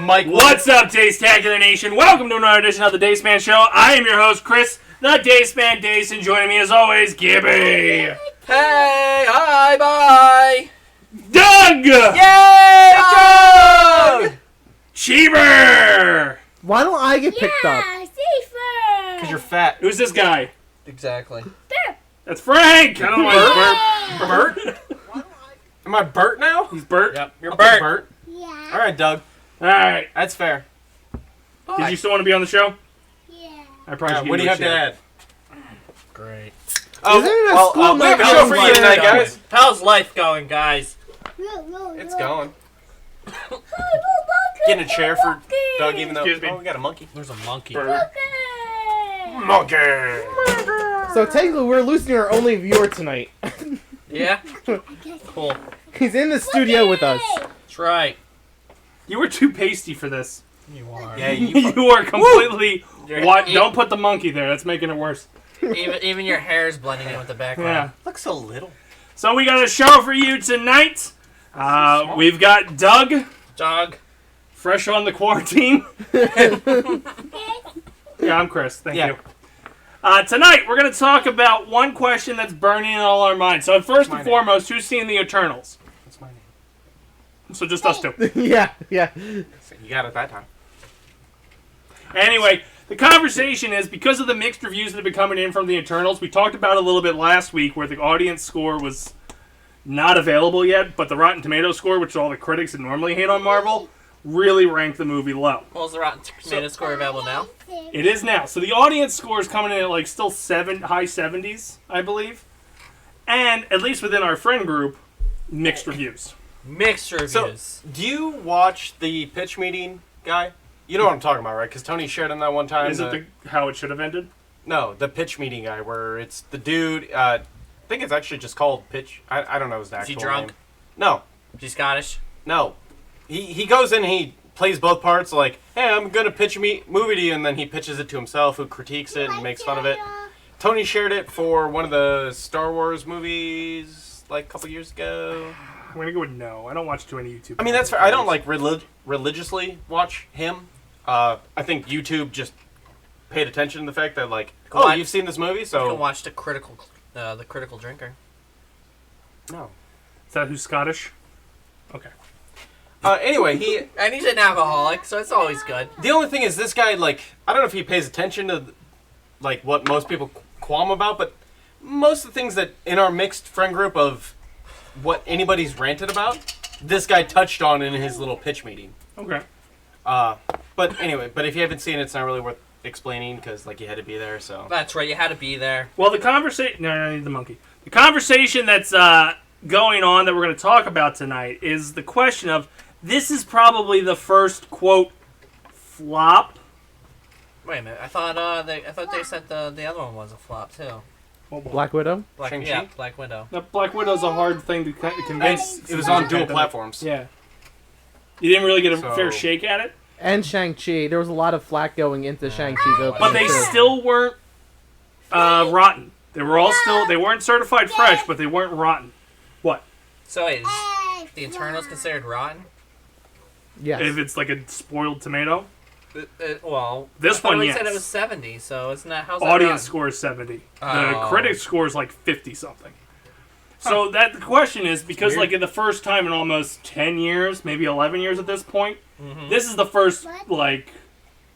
Mike. What's up, Dace-tacular Nation? Welcome to another edition of the Dace Man Show. I am your host, Chris, the Dace Man Dace, and joining me as always, Gibby. Hey, hi, bye. Doug! Yay, Doug! Cheever! Why don't I get picked up? Because Safer. you're fat. Who's this guy? Exactly. That's Frank! I don't know why he's Bert. Bert? Am I Bert now? He's Bert? Yep, you're Okay, Bert. Yeah. All right, Doug. Alright. That's fair. Did you still want to be on the show? Yeah. I probably should What do you have give to you a add? Great. Oh, Isn't it a well, school we have a night show for out you there? tonight, guys. How's life going, guys? It's going. Getting a chair for Doug, even though... Excuse me. Oh, we got a monkey. There's a monkey. Bert. Monkey! So technically, we're losing our only viewer tonight. Yeah? Cool. He's in the studio with us. That's right. You were too pasty for this. You are. Yeah, you... You are completely... You're- What? Don't put the monkey there. That's making it worse. Even your hair's blending in with the background. Yeah. look so little. So we got a show for you tonight. We've got Doug, Dog. fresh on the quarantine. Yeah, I'm Chris. Thank Yeah. you. Tonight, we're going to talk about one question that's burning in all our minds. So first and my name. foremost, who's seen the Eternals? That's my name. So just us two. Yeah. You got it that time. Anyway, the conversation is, because of the mixed reviews that have been coming in from the Eternals, we talked about it a little bit last week where the audience score was not available yet, but the Rotten Tomatoes score, which all the critics that normally hate on Marvel, really ranked the movie low. Well, is the Rotten Tomatoes score available now? It is now. So the audience score is coming in at like still high 70s, I believe. And, at least within our friend group, mixed reviews. Mixed reviews. So, do you watch the pitch meeting guy? You know what I'm talking about, right? Because Tony shared on that one time. Is it how it should have ended? No, the pitch meeting guy, where it's the dude. I think it's actually just called pitch. I don't know his actual he drunk? name. No, Is he Scottish? no. He goes in and he plays both parts. Like, hey, I'm gonna pitch a movie to you, and then he pitches it to himself, who critiques it and makes fun of it. Tony shared it for one of the Star Wars movies like a couple years ago. I'm going to go with no. I don't watch too many YouTube. I mean, that's fair. I don't like religiously watch him. I think YouTube just paid attention to the fact that, like, oh, you've seen this movie, You so can watch the critical drinker. no. Is that who's Scottish? Okay. Anyway, And he's an alcoholic, so it's always good. the only thing is this guy, like, I don't know if he pays attention to, like, what most people qualm about, but most of the things that in our mixed friend group of what anybody's ranted about, this guy touched on in his little pitch meeting. Okay. But anyway, but if you haven't seen it, it's not really worth explaining because, like, you had to be there, so. That's right, you had to be there. Well, the conversation... No, I need the monkey. The conversation that's going on that we're going to talk about tonight is the question of, this is probably the first, quote, flop. Wait a minute, I thought they said the other one was a flop too. Black Widow. Shang-Chi? Black Widow. Now, Black Widow's a hard thing to convince. It was on dual platforms. Yeah. You didn't really get a So- fair shake at it? And Shang-Chi. There was a lot of flack going into Shang-Chi's opening. But they too. still weren't rotten. They were all still... They weren't certified fresh, but they weren't rotten. What? So wait, is the Eternals considered rotten? Yes. If it's like a spoiled tomato? Well, This I thought one, we yes. said it was 70, so it's not. How's that Audience rotten? score is 70. The Oh. critic score is like 50-something. So that the question is, because weird. like in the first time in almost 10 years, maybe 11 years at this point, Mhm. this is the first like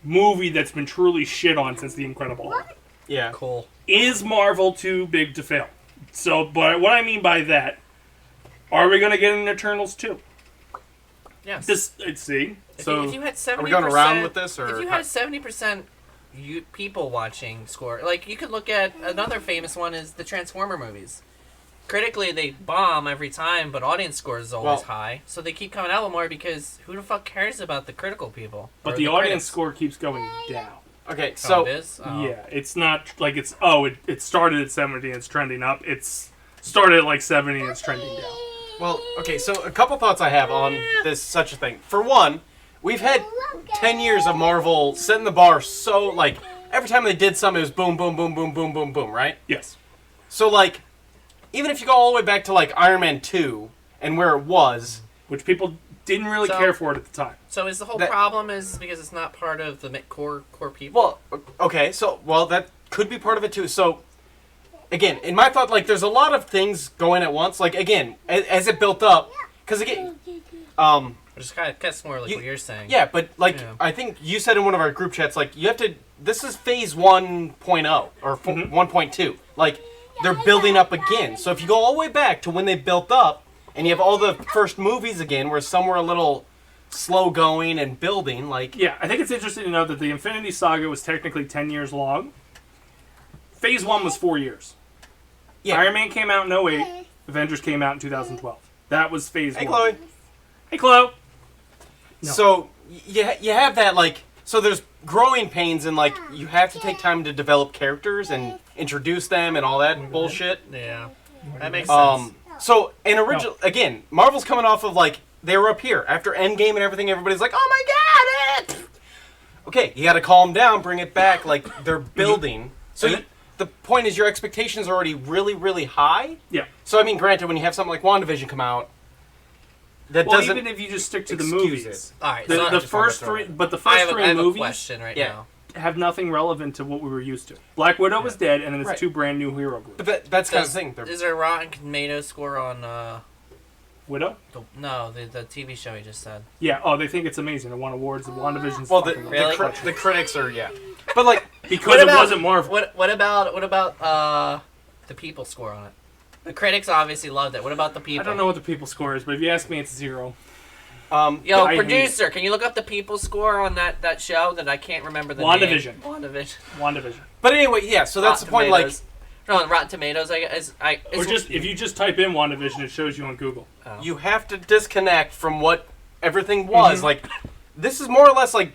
movie that's been truly shit on since The Incredible Hulk. Yeah. Cool. Is Marvel too big to fail? So, but what I mean by that, are we going to get an Eternals 2? Yes. See? If So, you had 70%, Are we going around with this, or if you had 70% people watching score, like you could look at another famous one is the Transformer movies. Critically, they bomb every time, but audience score is always high. So they keep coming out with more because who the fuck cares about the critical people? but Or the audience critics? score keeps going down. Okay, Oh, so it is? Oh. Yeah, it's not like it's, it started at 70 and it's trending up. It's started at like 70 and it's trending down. well, okay, so a couple thoughts I have on this such a thing. For one, we've had 10 years of Marvel setting the bar so, like, every time they did something, it was boom, boom, boom, boom, boom, boom, boom, right? Yes. So, like, even if you go all the way back to, like, Iron Man 2 and where it was, Which people didn't really care for it at the time. So is the whole problem is because it's not part of the core people? Well, okay, so that could be part of it too. So again, in my thought, like there's a lot of things going at once. Like again, as it built up, because again, Just kind of gets more like what you're saying. Yeah, but like I think you said in one of our group chats, like you have to. This is phase 1.0 or 1.2. Like they're building up again. So if you go all the way back to when they built up, and you have all the first movies again, where some were a little slow going and building, like yeah, I think it's interesting to note that the Infinity Saga was technically 10 years long. Phase 1 was 4 years. Yeah. Iron Man came out in 2008. Avengers came out in 2012. That was phase 1. Hey, Chloe. Hey, Chloe. No. So you have that like so there's growing pains and like you have to take time to develop characters and introduce them and all that bullshit. Yeah, that makes sense. So again, Marvel's coming off of like they were up here after Endgame and everything. Everybody's like, oh my god! Okay, you got to calm down, bring it back. Like they're building. So the point is, your expectations are already really, really high. Yeah. So I mean, granted, when you have something like WandaVision come out. Even if you just stick to the movies, all right. The first three movies question now. have nothing relevant to what we were used to. Black Widow was dead, and then it's two brand new hero groups. But that's kind of the thing. Is there a Rotten Tomato score on Widow? The TV show you just said. Yeah. Oh, they think it's amazing. It won awards. The WandaVision's the critics are but like because it wasn't Marvel. What about the people score on it? The critics obviously loved it. What about the people? I don't know what the people score is, but if you ask me, it's 0. Producer, can you look up the people score on that show that I can't remember the name? WandaVision. But anyway, yeah. So that's the point. Like, no, Rotten Tomatoes. If you just type in WandaVision, it shows you on Google. Oh. You have to disconnect from what everything was. Like, this is more or less like,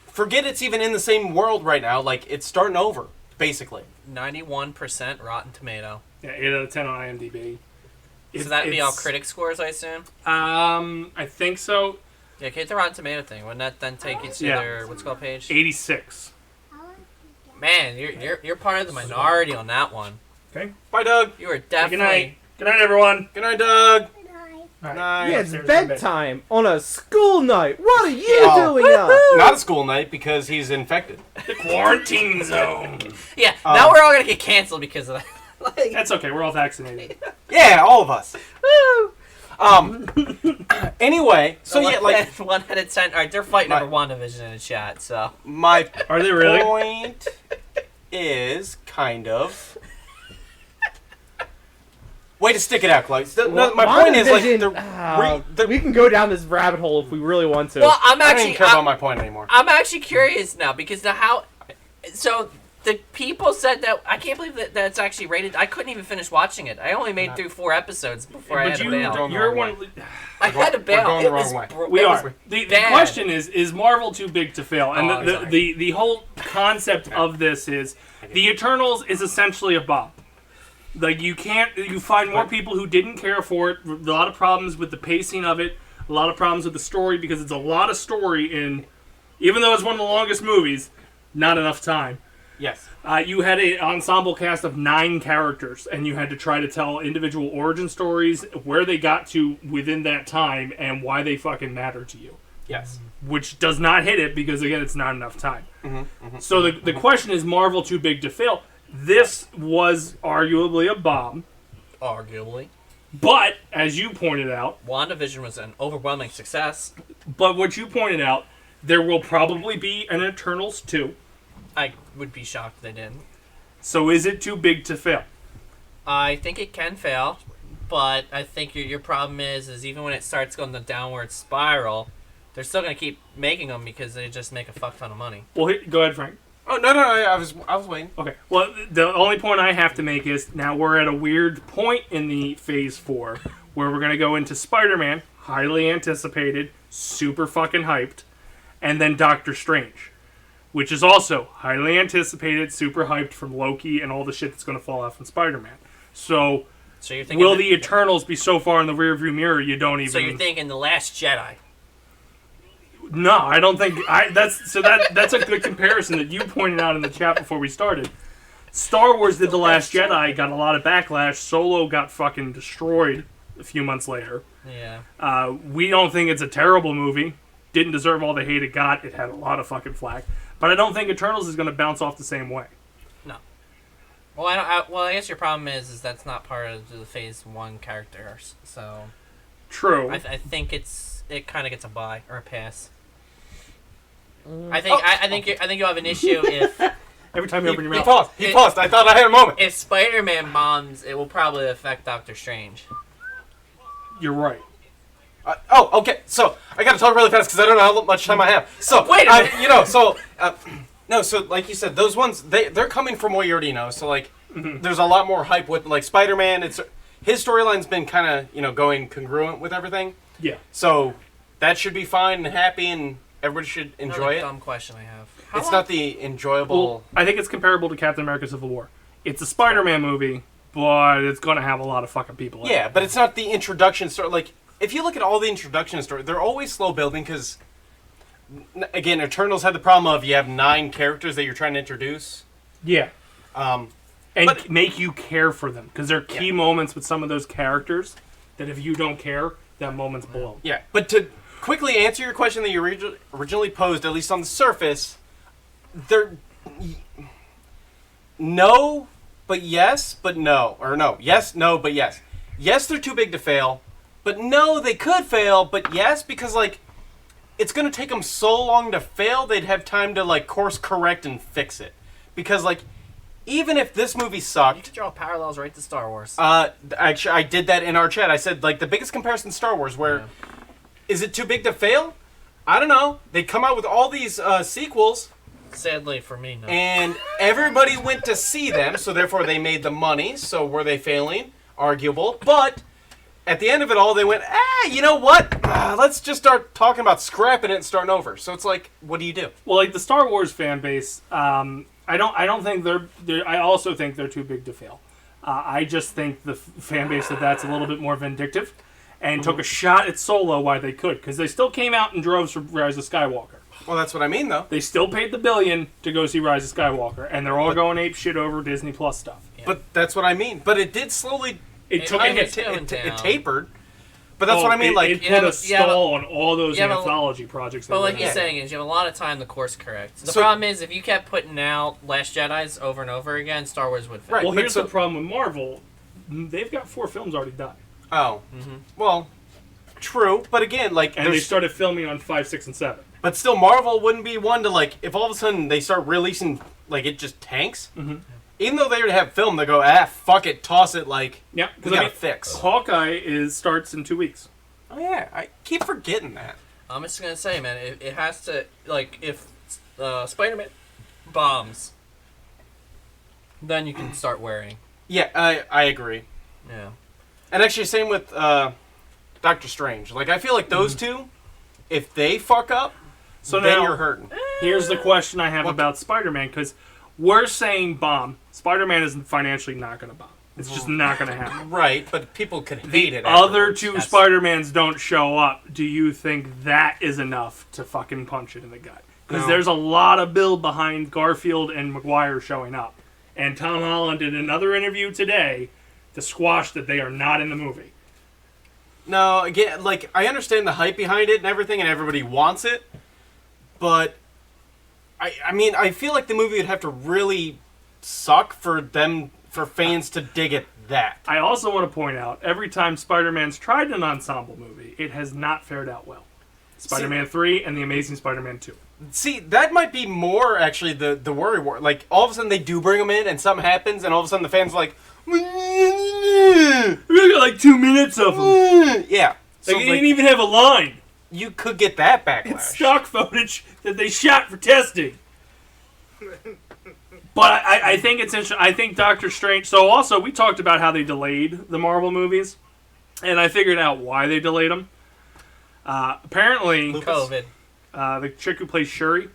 forget it's even in the same world right now. Like, it's starting over, basically. 91% Rotten Tomato. Yeah, 8 out of 10 on IMDb. So that'd be all critic scores, I assume? I think so. Yeah, hit the Rotten Tomato thing. Wouldn't that then take you to their what's it called page? 86. Man, you're part of the minority on that one. Okay. Bye, Doug. You are definitely. Good night. Good night, everyone. Good night, Doug. Right. Night. Yeah, it's bedtime on a school night. What are you doing up? Not a school night because he's infected. The quarantine zone. Yeah, now we're all gonna get canceled because of that. That's okay. We're all vaccinated. Yeah, all of us. Anyway, so so 1 out of 10. All right, they're fighting over WandaVision in the chat. So are they really? Point is kind of. Way to stick it out, Chloe. My point is like we can go down this rabbit hole if we really want to. Well, I don't even care about my point anymore. I'm actually curious now because so the people said that I can't believe that that's actually rated. I couldn't even finish watching it. I only made through 4 episodes before I had to bail. I had to bail. We're going the wrong way. We are. The question is Marvel too big to fail? And the whole concept of this is the Eternals is essentially a bomb. Like you find more people who didn't care for it. A lot of problems with the pacing of it. A lot of problems with the story because it's a lot of story in. Even though it's one of the longest movies, not enough time. Yes. You had an ensemble cast of 9 characters, and you had to try to tell individual origin stories, where they got to within that time, and why they fucking matter to you. Yes. Which does not hit it, because, again, it's not enough time. So the question is, Marvel too big to fail? This was arguably a bomb. Arguably. But, as you pointed out... WandaVision was an overwhelming success. But what you pointed out, there will probably be an Eternals 2. I would be shocked if they didn't. So is it too big to fail? I think it can fail, but I think your problem is even when it starts going the downward spiral, they're still going to keep making them because they just make a fuck ton of money. Well, go ahead, Frank. Oh, no, I was waiting. Okay, well, the only point I have to make is now we're at a weird point in the Phase 4 where we're going to go into Spider-Man, highly anticipated, super fucking hyped, and then Doctor Strange, which is also highly anticipated, super hyped from Loki and all the shit that's going to fall out from Spider-Man. So you're thinking will the Eternals be so far in the rearview mirror you don't even... So you're thinking The Last Jedi. No, I don't think... That's a good comparison that you pointed out in the chat before we started. Star Wars did The Last Jedi, got a lot of backlash. Solo got fucking destroyed. a few months later. Yeah. We don't think it's a terrible movie. Didn't deserve all the hate it got. It had a lot of fucking flack. But I don't think Eternals is going to bounce off the same way. No. Well, I guess your problem is that's not part of the Phase 1 characters. So. True. I think it kind of gets a bye or a pass. I think you'll have an issue if. Every time you open your He mouth. paused. He paused. I thought I had a moment. If Spider-Man bombs, it will probably affect Doctor Strange. You're right. Okay. So I got to talk really fast because I don't know how much time I have. So Wait a minute. No. So like you said, those ones they're coming from what you already know. So like, there's a lot more hype with like Spider-Man. His storyline's been kind of going congruent with everything. Yeah. So that should be fine and happy, and everybody should enjoy Another it. dumb question I have. It's not the enjoyable. Well, I think it's comparable to Captain America: Civil War. It's a Spider-Man movie, but it's going to have a lot of fucking people in it. Yeah, but it's not the introduction story. Like, if you look at all the introduction stories, they're always slow building because, again, Eternals had the problem of you have 9 characters that you're trying to introduce. Yeah. Um, And but- make you care for them. Because there are key moments with some of those characters that if you don't care, that moment's blown. Yeah, but to quickly answer your question that you originally posed, at least on the surface, they're no, but yes, but no, or no, yes, no, but yes. Yes, they're too big to fail, but no, they could fail, but yes, because like it's gonna take them so long to fail, they'd have time to like course correct and fix it. Because like even if this movie You sucked, could draw parallels right to Star Wars. actually I did that in our chat. I said like the biggest comparison to Star Wars, where is it too big to fail? I don't know. They come out with all these sequels. Sadly for me, no. And everybody went to see them, so therefore they made the money. So were they failing? Arguable. But at the end of it all, they went, you know what? Let's just start talking about scrapping it and starting over. So it's like, what do you do? Well, like the Star Wars fan base, I don't think they're I also think they're too big to fail. I just think the fan base of that's a little bit more vindictive and took a shot at Solo while they could, because they still came out in droves for Rise of Skywalker. Well, that's what I mean, though. They still paid the $1 billion to go see Rise of Skywalker, and they're all going ape shit over Disney Plus stuff. Yeah. But that's what I mean. But it did slowly. It took a kind of hit. going down. It tapered. But that's what I mean. It Like, put a stall on all those yeah, but- anthology projects. But like he's he's saying is you have a lot of time to course correct. The So- problem is if you kept putting out Last Jedis over and over again, Star Wars would fail. Right. well, but here's so- the problem with Marvel. They've got 4 films already done, oh, well, true. But again, like, and they there's started filming on 5, 6, and 7. but still, Marvel wouldn't be one to like if all of a sudden they start releasing like it just tanks. Even though they already have film, they go, fuck it, toss it. Like, Yeah, we gotta fix. Hawkeye starts in 2 weeks. Oh yeah, I keep forgetting that. I'm just gonna say, man, it has to like if Spider-Man bombs, then you can start worrying. Yeah, I agree. Yeah. And actually, same with Doctor Strange. Like, I feel like those two, if they fuck up, So then now you're hurting. here's the question I have What- about Spider-Man, because we're saying bomb. Spider-Man is financially not going to bomb. It's just not going to happen. Right, but people could hate The it. other afterwards. 2 That's- Spider-Mans don't show up. Do you think that is enough to fucking punch it in the gut? Because No. there's a lot of build behind Garfield and Maguire showing up. And Tom Holland did another interview today to squash that they are not in the movie. No, again, like, I understand the hype behind it and everything, and everybody wants it, but I mean, I feel like the movie would have to really suck for fans to dig it that. I also want to point out, every time Spider-Man's tried an ensemble movie, it has not fared out well. Spider-Man 3 and The Amazing Spider-Man 2. See, that might be more, actually, the worry. Like, all of a sudden they do bring them in, and something happens, and all of a sudden the fans are like, We got like 2 minutes of them. yeah. So, They didn't like, even have a line. you could get that backlash. It's stock footage that they shot for testing. But I think it's interesting. I think Doctor Strange... So also, we talked about how they delayed the Marvel movies. And I figured out why they delayed them. Apparently, Lupus? COVID. the chick who plays Shuri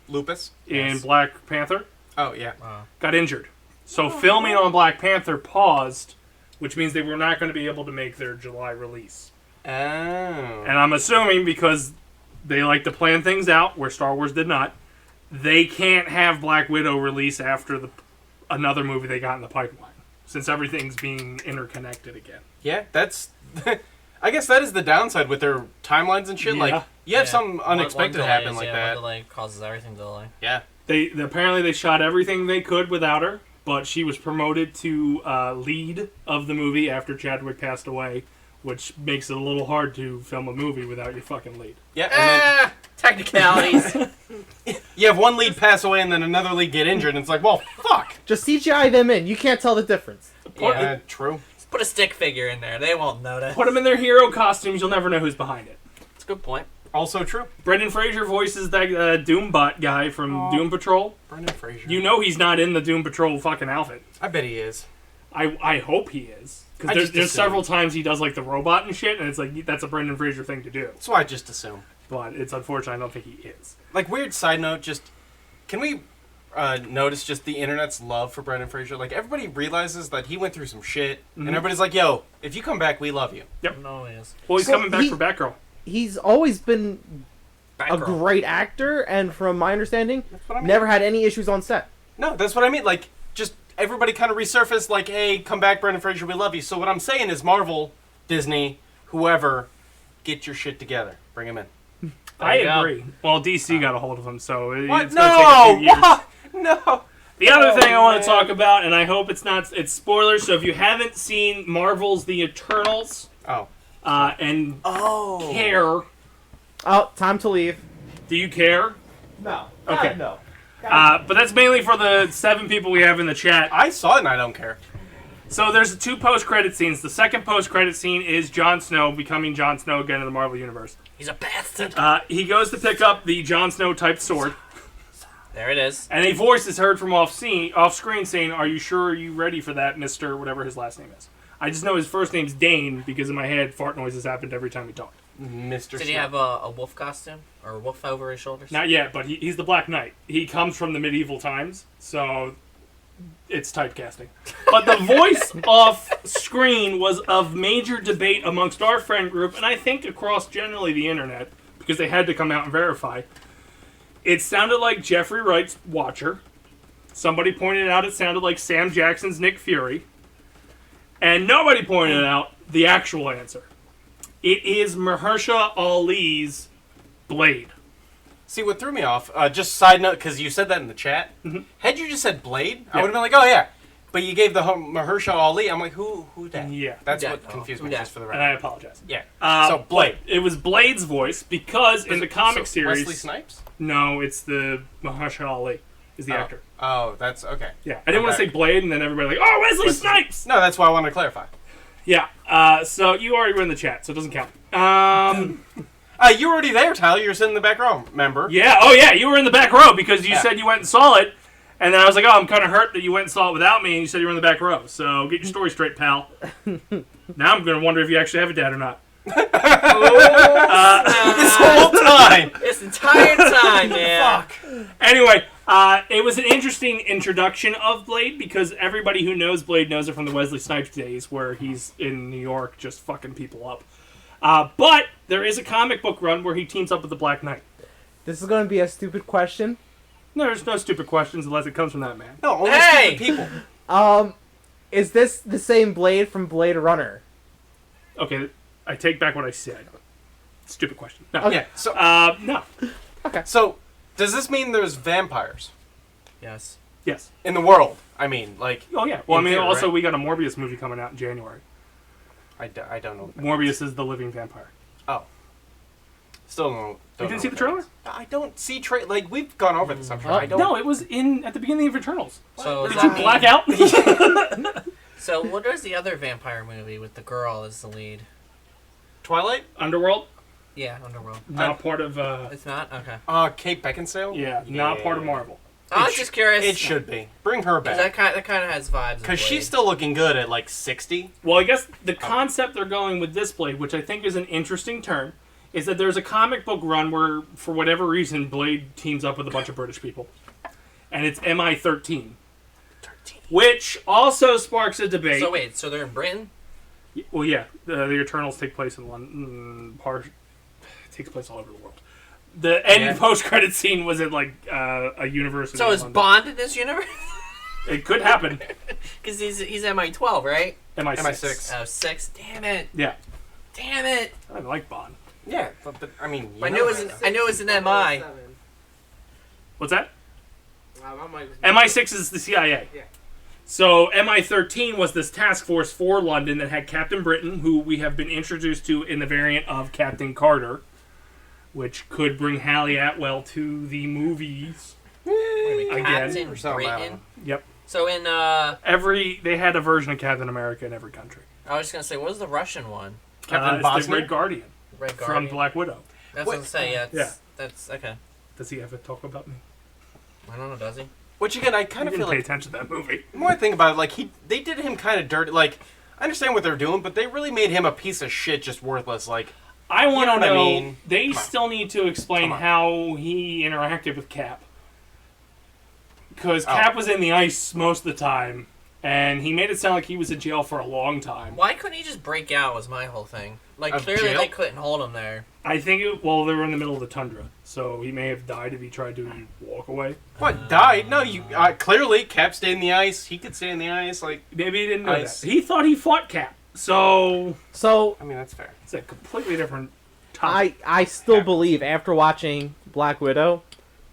Lupus? in Yes. Black Panther Oh, yeah. got injured. So filming on Black Panther paused, which means they were not going to be able to make their July release. Oh. And I'm assuming because they like to plan things out, where Star Wars did not, they can't have Black Widow release after another movie they got in the pipeline. since everything's being interconnected again. Yeah, that's. I guess that is the downside with their timelines and shit. Yeah. Like, you have something One unexpected delay happen is- like One that. delay causes everything to delay. Yeah. They apparently they shot everything they could without her, but she was promoted to lead of the movie after Chadwick passed away, which makes it a little hard to film a movie without your fucking lead. Yeah. And Technicalities. then you have one lead pass away and then another lead get injured, and it's like, well, fuck. Just CGI them in. You can't tell the difference. Yeah, true. Just put a stick figure in there. They won't notice. Put them in their hero costumes, you'll never know who's behind it. That's a good point. Also true. Brendan Fraser voices that Doombot guy from Doom Patrol. Brendan Fraser. You know he's not in the Doom Patrol fucking outfit. I bet he is. I hope he is. I Because just there's assume. several times he does like the robot and shit, and it's like that's a Brendan Fraser thing to do. That's why I just assume. But it's unfortunate I don't think he is. Like, weird side note, just can we notice just the internet's love for Brendan Fraser? Like, everybody realizes that he went through some shit, and everybody's like, yo, if you come back, we love you. No, he is. Well, he's Well, coming back for Batgirl. He's always been a Batgirl. great actor, and from my understanding, That's what I mean. never had any issues on set. No, that's what I mean. Like, just everybody kind of resurfaced, like, hey, come back, Brendan Fraser, we love you. So what I'm saying is Marvel, Disney, whoever, get your shit together. Bring him in. I you go. agree. Well, DC got a hold of him, so What? it's going to take a few years. What? No! The other thing I want man. to talk about, and I hope it's spoilers, so if you haven't seen Marvel's The Eternals Oh. and Oh. care, Oh, time to leave. do you care? No. Okay. No. But that's mainly for the 7 people we have in the chat. I saw it and I don't care. So there's 2 post-credit scenes. The second post-credit scene is Jon Snow becoming Jon Snow again in the Marvel Universe. He's a bastard. He goes to pick up the Jon Snow-type sword, There it is. and a voice is heard from off-screen saying, "Are you sure you ready for that, Mr. whatever his last name is?" I just know his first name's Dane because in my head fart noises happened every time he talked. Mr. Did he Snow. have a wolf costume? Or a wolf over his shoulders? Not yet, but he's the Black Knight. He comes from the medieval times, so it's typecasting. But the voice off screen was of major debate amongst our friend group, and I think across generally the internet, because they had to come out and verify. It sounded like Jeffrey Wright's Watcher. Somebody pointed out it sounded like Sam Jackson's Nick Fury. And nobody pointed out the actual answer. It is Mahershala Ali's Blade. See, what threw me off, just side note, because you said that in the chat. Had you just said Blade, I Yeah. would have been like, oh yeah. But you gave the Mahershala Ali. I'm like, who that? Yeah. That's Yeah, what no. confused Who me, dat? just for the And I record. apologize. Yeah. So So, Blade. It was Blade's voice because in the comic So, series. Wesley Snipes? No, it's the Mahershala Ali is the Oh. actor. Oh, that's okay. Yeah, I didn't want to Okay. say Blade, and then everybody like, oh, Wesley Snipes. No, that's why I wanted to clarify. Yeah. So you already were in the chat, so it doesn't count. You were already there, Tyler. You were sitting in the back row, remember? Yeah. Oh yeah, you were in the back row because you Yeah. said you went and saw it, and then I was like, oh, I'm kind of hurt that you went and saw it without me, and you said you were in the back row. So get your story straight, pal. Now I'm gonna wonder if you actually have a dad or not. This whole time. This entire time, man. Fuck. Anyway, it was an interesting introduction of Blade because everybody who knows Blade knows it from the Wesley Snipes days where he's in New York just fucking people up. But there is a comic book run where he teams up with the Black Knight. This is going to be a stupid question. No, there's no stupid questions unless it comes from that man. No, only Hey! stupid people. Is this the same Blade from Blade Runner? Okay, I take back what I said. Stupid question. No. Okay. Yeah. So, No. so, does this mean there's vampires Yes. Yes. in the world? I mean, like, Oh, yeah. Well, I In mean, theory, also, right? we got a Morbius movie coming out in January. I don't know. Morbius is the living vampire. Oh. Still don't. You don't didn't know see the what trailer? that is. I don't see like we've gone over this. I'm sure. Oh, I don't. No, it was at the beginning of Eternals. So, Did does you that black mean, out? so what is the other vampire movie with the girl as the lead? Twilight. Underworld? Yeah, Underworld. Not part of, It's not? Okay. Kate Beckinsale. yeah, not part of Marvel. I was sh- just curious. It should be. Bring her 'cause back. that kind of has vibes. Because she's still looking good at like 60. Well, I guess the concept they're going with this Blade, which I think is an interesting turn, is that there's a comic book run where, for whatever reason, Blade teams up with a bunch of British people. And it's MI-13. 13. Which also sparks a debate. So wait, so they're in Britain? Well, yeah, the Eternals take place in London. It takes place all over the world. The end Yeah. post-credit scene was at, like, a university So in is London. Bond in this universe? It could happen. Because he's MI12, right? MI6. MI6. Oh, 6. Damn it. Yeah. Damn it. I like Bond. Yeah, but I mean, I knew it was an MI. What's that? I might- MI6 is the CIA. Yeah. So MI13 was this task force for London that had Captain Britain, who we have been introduced to in the variant of Captain Carter, which could bring Hallie Atwell to the movies. Again. Captain Or something, I don't Britain. know. Yep. So in They had a version of Captain America in every country. I was just gonna say, what was the Russian one? Captain It's the Bosnia? Red Guardian Red from Guardian. Black Widow. That's what I was gonna say. Yeah. Yeah. That's okay. Does he ever talk about me? I don't know. Does he? Which again, I kind I of didn't feel pay like attention to that movie. the more I think about it, like they did him kind of dirty. Like I understand what they're doing, but they really made him a piece of shit, just worthless. Like I want to know what I know. mean? They Come on. still need to explain Come on. how he interacted with Cap. Because Cap was in the ice most of the time, and he made it sound like he was in jail for a long time. Why couldn't he just break out? Was my whole thing. Like Of clearly jail? they couldn't hold him there. I think, they were in the middle of the tundra, so he may have died if he tried to walk away. what died? No, you clearly Cap stayed in the ice. He could stay in the ice. Like Maybe he didn't know Ice. that. He thought he fought Cap, so So I mean, that's fair. it's a completely different topic. I still Yeah. believe after watching Black Widow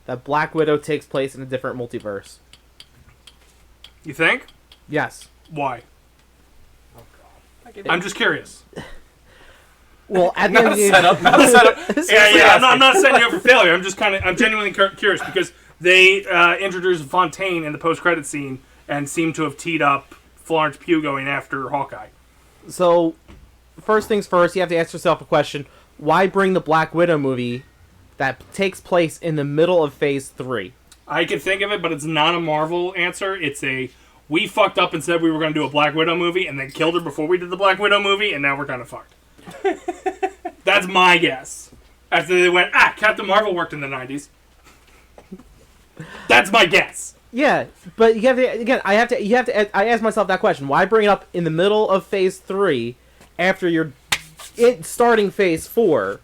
that Black Widow takes place in a different multiverse. You think? Yes. Why? Like, I'm just curious. Well, at the end not of the set up. Not set up. Yeah. I'm not setting you up for failure. I'm genuinely curious because they introduced Fontaine in the post-credit scene and seem to have teed up Florence Pugh going after Hawkeye. So, first things first, you have to ask yourself a question: why bring the Black Widow movie that takes place in the middle of Phase 3? I could think of it, but it's not a Marvel answer. It's we fucked up and said we were going to do a Black Widow movie and then killed her before we did the Black Widow movie, and now we're kind of fucked. That's my guess. After they went, Captain Marvel worked in the 90s. That's my guess. Yeah, but you have to again. I ask myself that question: why bring it up in the middle of Phase 3 after you're starting Phase 4?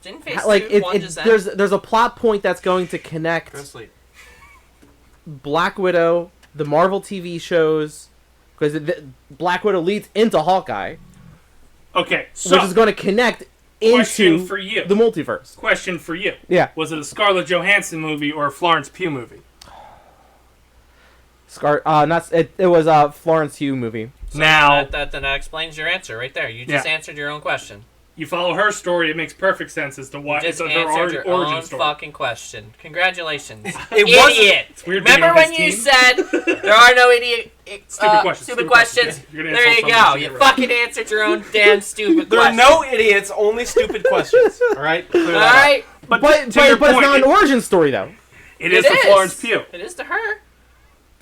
Didn't Phase Like 2 one just end? there's a plot point that's going to connect Go to sleep. Black Widow, the Marvel TV shows, because Black Widow leads into Hawkeye, Okay, so which is going to connect question into for you. the multiverse. Question for you. Yeah, Was it a Scarlett Johansson movie or a Florence Pugh movie? it was a Florence Pugh movie. So Now, that explains your answer right there. You just Yeah. answered your own question. you follow her story, it makes perfect sense as to why Just it's her answered your origin own story. fucking question. Congratulations, It wasn't- idiot. It's weird Remember being on when this you team. said there are no idiot Stupid questions. stupid questions? Yeah, you're gonna There you insult go. someone, You you're right. fucking answered your own damn stupid There are question. no idiots, only stupid questions. All right. Clear All that up. right. But, But to your it's point, not an origin story though. it is for Florence Pugh. It is to her.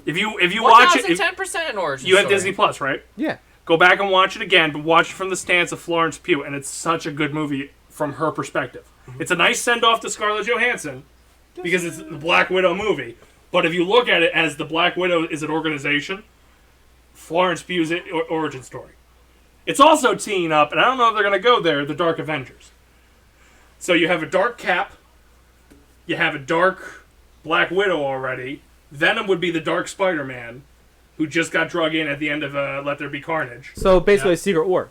If you watch it, 1010% an origin you have story. Disney Plus, right? Yeah. Go back and watch it again, but watch it from the stance of Florence Pugh, and it's such a good movie from her perspective. It's a nice send-off to Scarlett Johansson because it's the Black Widow movie. But if you look at it as the Black Widow is an organization, Florence Pugh's origin story. It's also teeing up, and I don't know if they're going to go there, the Dark Avengers. So you have a Dark Cap, you have a Dark Black Widow already. Venom would be the Dark Spider-Man, who just got drug in at the end of Let There Be Carnage. So basically, Yeah. a Secret War.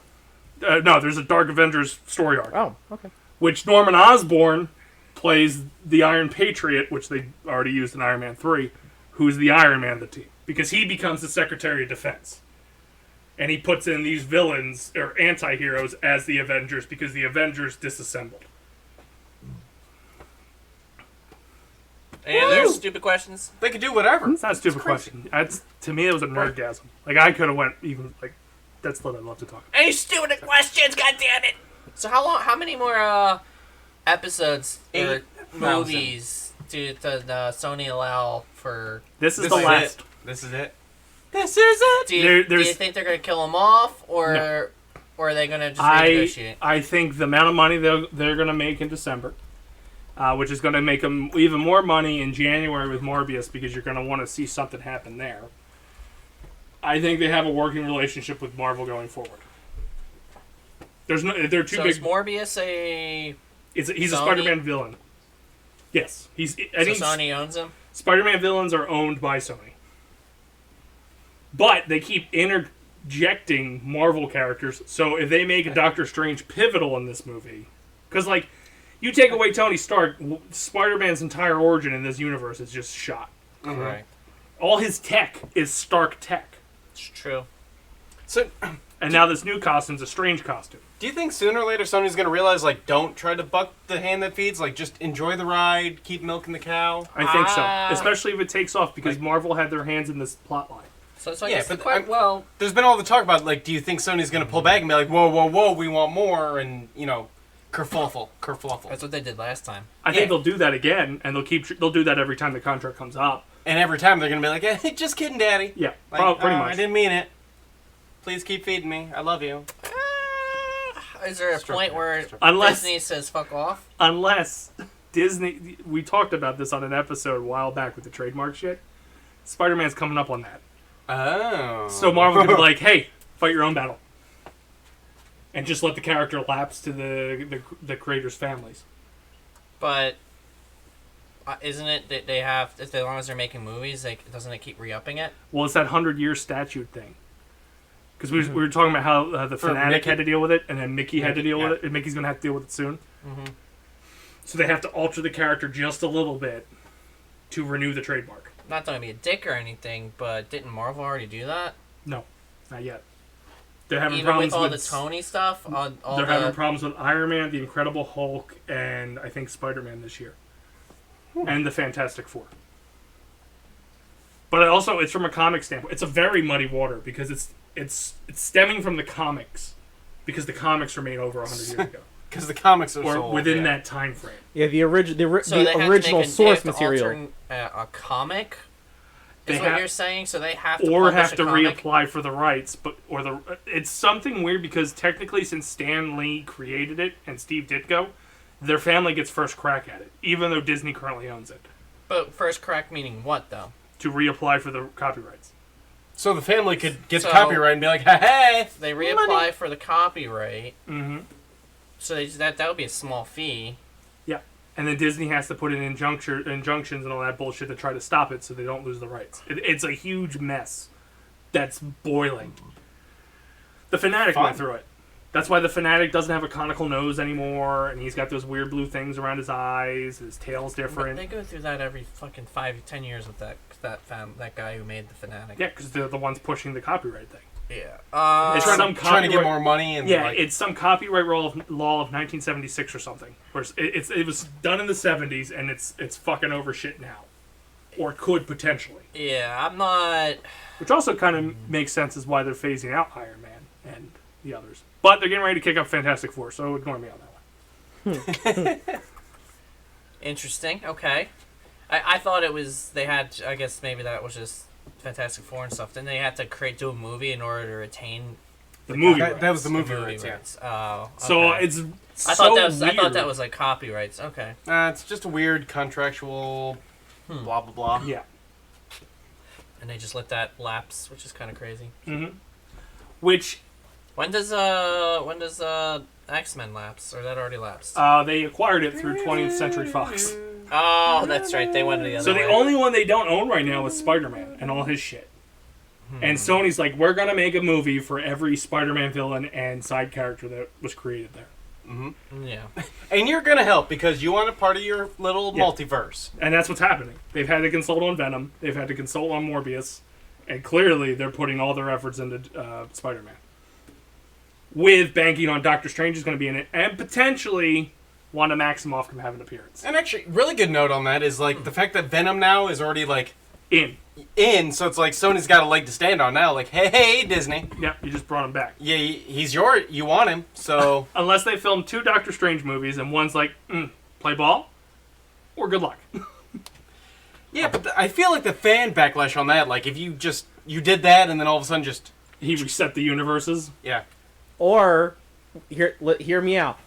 No, there's a Dark Avengers story arc. Oh, okay. Which Norman Osborn plays the Iron Patriot, which they already used in Iron Man 3, who's the Iron Man of the team. Because he becomes the Secretary of Defense. And he puts in these villains, or anti-heroes, as the Avengers, because the Avengers disassembled. And there's stupid questions. They could do whatever. It's not a stupid question. To me, it was a nerdgasm. Like, I could have went even, like, that's what I'd love to talk about. Any stupid questions, goddammit! So how many more episodes or 8,000. movies do the Sony allow for? This is This the is last. it. This is it. This is it. Do you, There- do you there's- think they're gonna kill them off, or No. or are they gonna just renegotiate? I think the amount of money they're going to make in December, which is going to make them even more money in January with Morbius, because you're going to want to see something happen there. I think they have a working relationship with Marvel going forward. They're too So big. is Morbius a? He's a Sony? Spider-Man villain. Yes, I So think Sony owns him. Spider-Man villains are owned by Sony. But they keep interjecting Marvel characters, so if they make a Doctor Strange pivotal in this movie, because like you take away Tony Stark, Spider-Man's entire origin in this universe is just shot. Right. All his tech is Stark tech. It's true. So, And now this new costume's a Strange costume. do you think sooner or later Sony's gonna realize, like, don't try to buck the hand that feeds, like, just enjoy the ride, keep milking the cow? I think so, especially if it takes off, because Marvel had their hands in this plot line. So I Yeah, guess but well, There's been all the talk about, like, do you think Sony's gonna pull back and be like, whoa, whoa, whoa, we want more, and, you know, kerfluffle. that's what they did last time. I think they'll do that again, and they'll do that every time the contract comes up. And every time they're gonna be like, eh, just kidding, Daddy. Yeah, Like, pretty I much. didn't mean it. Please keep feeding me. I love you. Is there a point where Unless- Disney says fuck off? Unless Disney, we talked about this on an episode a while back with the trademark shit. Spider-Man's coming up on that. Oh. So Marvel could be like, hey, fight your own battle. And just let the character lapse to the creators' families. But isn't it that they have, as long as they're making movies, doesn't it keep re-upping it? Well, it's that 100-year statute thing. Because we were talking about how the Fanatic Mickey. had to deal with it, and then Mickey had to deal Yeah. with it, and Mickey's going to have to deal with it soon. Mm-hmm. So they have to alter the character just a little bit to renew the trademark. Not to be a dick or anything, but didn't Marvel already do that? No, not yet. They're having Even problems with all the Tony stuff, They're having problems with Iron Man, the Incredible Hulk, and I think Spider-Man this year, and the Fantastic Four. But also, it's from a comic standpoint. It's a very muddy water because it's stemming from the comics, because the comics were made over 100 years ago, Because the comics are or so old, within yeah. that time frame. Yeah, the original So they have to original make source they have to material. alter, a comic. They Is what have- you're saying? So they have to Or publish have a to comic? reapply for the rights, it's something weird because technically, since Stan Lee created it and Steve Ditko, their family gets first crack at it, even though Disney currently owns it, But first crack meaning what though? to reapply for the copyrights. So the family could get the So- copyright and be like, hey! They reapply for the copyright. Mm-hmm. So that would be a small fee. And then Disney has to put in injunctions and all that bullshit to try to stop it so they don't lose the rights. It's a huge mess that's boiling. The Fanatic Fun. went through it. That's why the Fanatic doesn't have a conical nose anymore, and he's got those weird blue things around his eyes, his tail's But different. they go through that every fucking 5-10 years with that guy who made the Fanatic. Yeah, because they're the ones pushing the copyright thing. Yeah. It's Trying some to get copyright- more money and Yeah, like, it's some copyright law of 1976 or something. Where it was done in the 70s, and it's fucking over shit now. Or could potentially. Yeah, I'm not. Which also kind of makes sense as why they're phasing out Iron Man and the others. But they're getting ready to kick up Fantastic Four, so ignore me on that one. Interesting. Okay. I thought it was they had. I guess maybe that was just Fantastic Four and stuff. Then they had to do a movie in order to retain The movie that rights. was the the movie movie rights, yeah. rights. Oh. So okay. it's I so thought that was. weird. I thought that was like copyrights. Okay. It's just a weird contractual blah, blah, blah. Yeah. And they just let that lapse, which is kind of crazy. Mm-hmm. Which When does X-Men lapse, or that already lapsed? they acquired it through 20th Century Fox. Oh, that's right. They went the other So way. the only one they don't own right now is Spider-Man and all his shit. And Sony's like, we're going to make a movie for every Spider-Man villain and side character that was created there. Yeah. And you're going to help because you want a part of your little Yeah. multiverse. And that's what's happening. They've had to consult on Venom. They've had to consult on Morbius. And clearly they're putting all their efforts into Spider-Man. With banking on Doctor Strange is going to be in it. And potentially Wanda Maximoff can have an appearance. And actually, really good note on that is like the fact that Venom now is already like in, so it's like Sony's got a leg to stand on now. Like, hey, Disney. Yep, you just brought him back. Yeah, you want him, so... Unless they film 2 Doctor Strange movies and one's like, play ball, or good luck. Yeah, but I feel like the fan backlash on that, like if you did that and then all of a sudden just... He reset the universes. Yeah. Or, hear me out.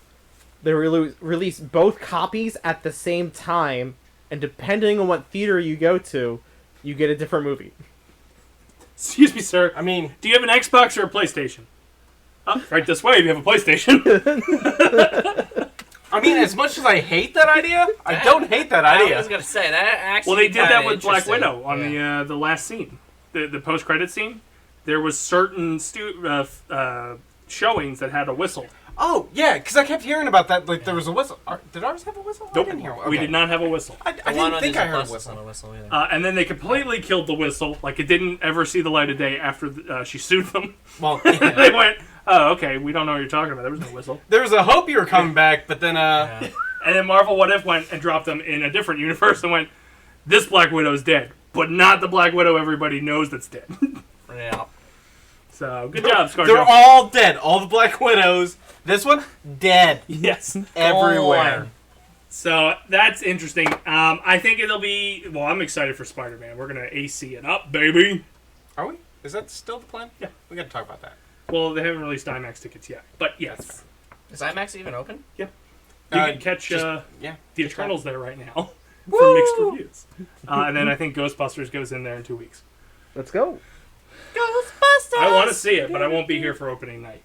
They release both copies at the same time, and depending on what theater you go to, you get a different movie. Excuse me, sir. I mean... Do you have an Xbox or a PlayStation? Oh, right this way if you have a PlayStation. I mean, as much as I hate that idea, I don't hate that I idea. was gonna say that actually. Well, they did that with Black interesting. Widow on the last scene, the post-credit scene. there was certain showings that had a whistle. Oh, yeah, because I kept hearing about that. Like, there was a whistle. Did ours have a whistle? Nope. I didn't hear one. We Okay. did not have a whistle. I didn't think I heard a whistle. Either. And then they completely killed the whistle. Like, it didn't ever see the light of day after she sued them. Well, They went, oh, okay, we don't know what you're talking about. There was no whistle. there was a hope you were coming back, but then, Yeah. And then Marvel What If went and dropped them in a different universe and went, this Black Widow's dead. But not the Black Widow everybody knows that's dead. Yeah. So, good job, ScarJo. they're all dead. All the Black Widows. This one, dead. Yes. Everywhere. So, that's interesting. I think it'll be... Well, I'm excited for Spider-Man. We're going to AC it up, baby. Are we? Is that still the plan? Yeah. We got to talk about that. Well, they haven't released IMAX tickets yet. But, yes. Is IMAX even open? Yep. You can catch yeah. the Eternals there right now for mixed reviews. And then I think Ghostbusters goes in there in 2 weeks. Let's go. Ghostbusters! I want to see it, but I won't be here for opening night.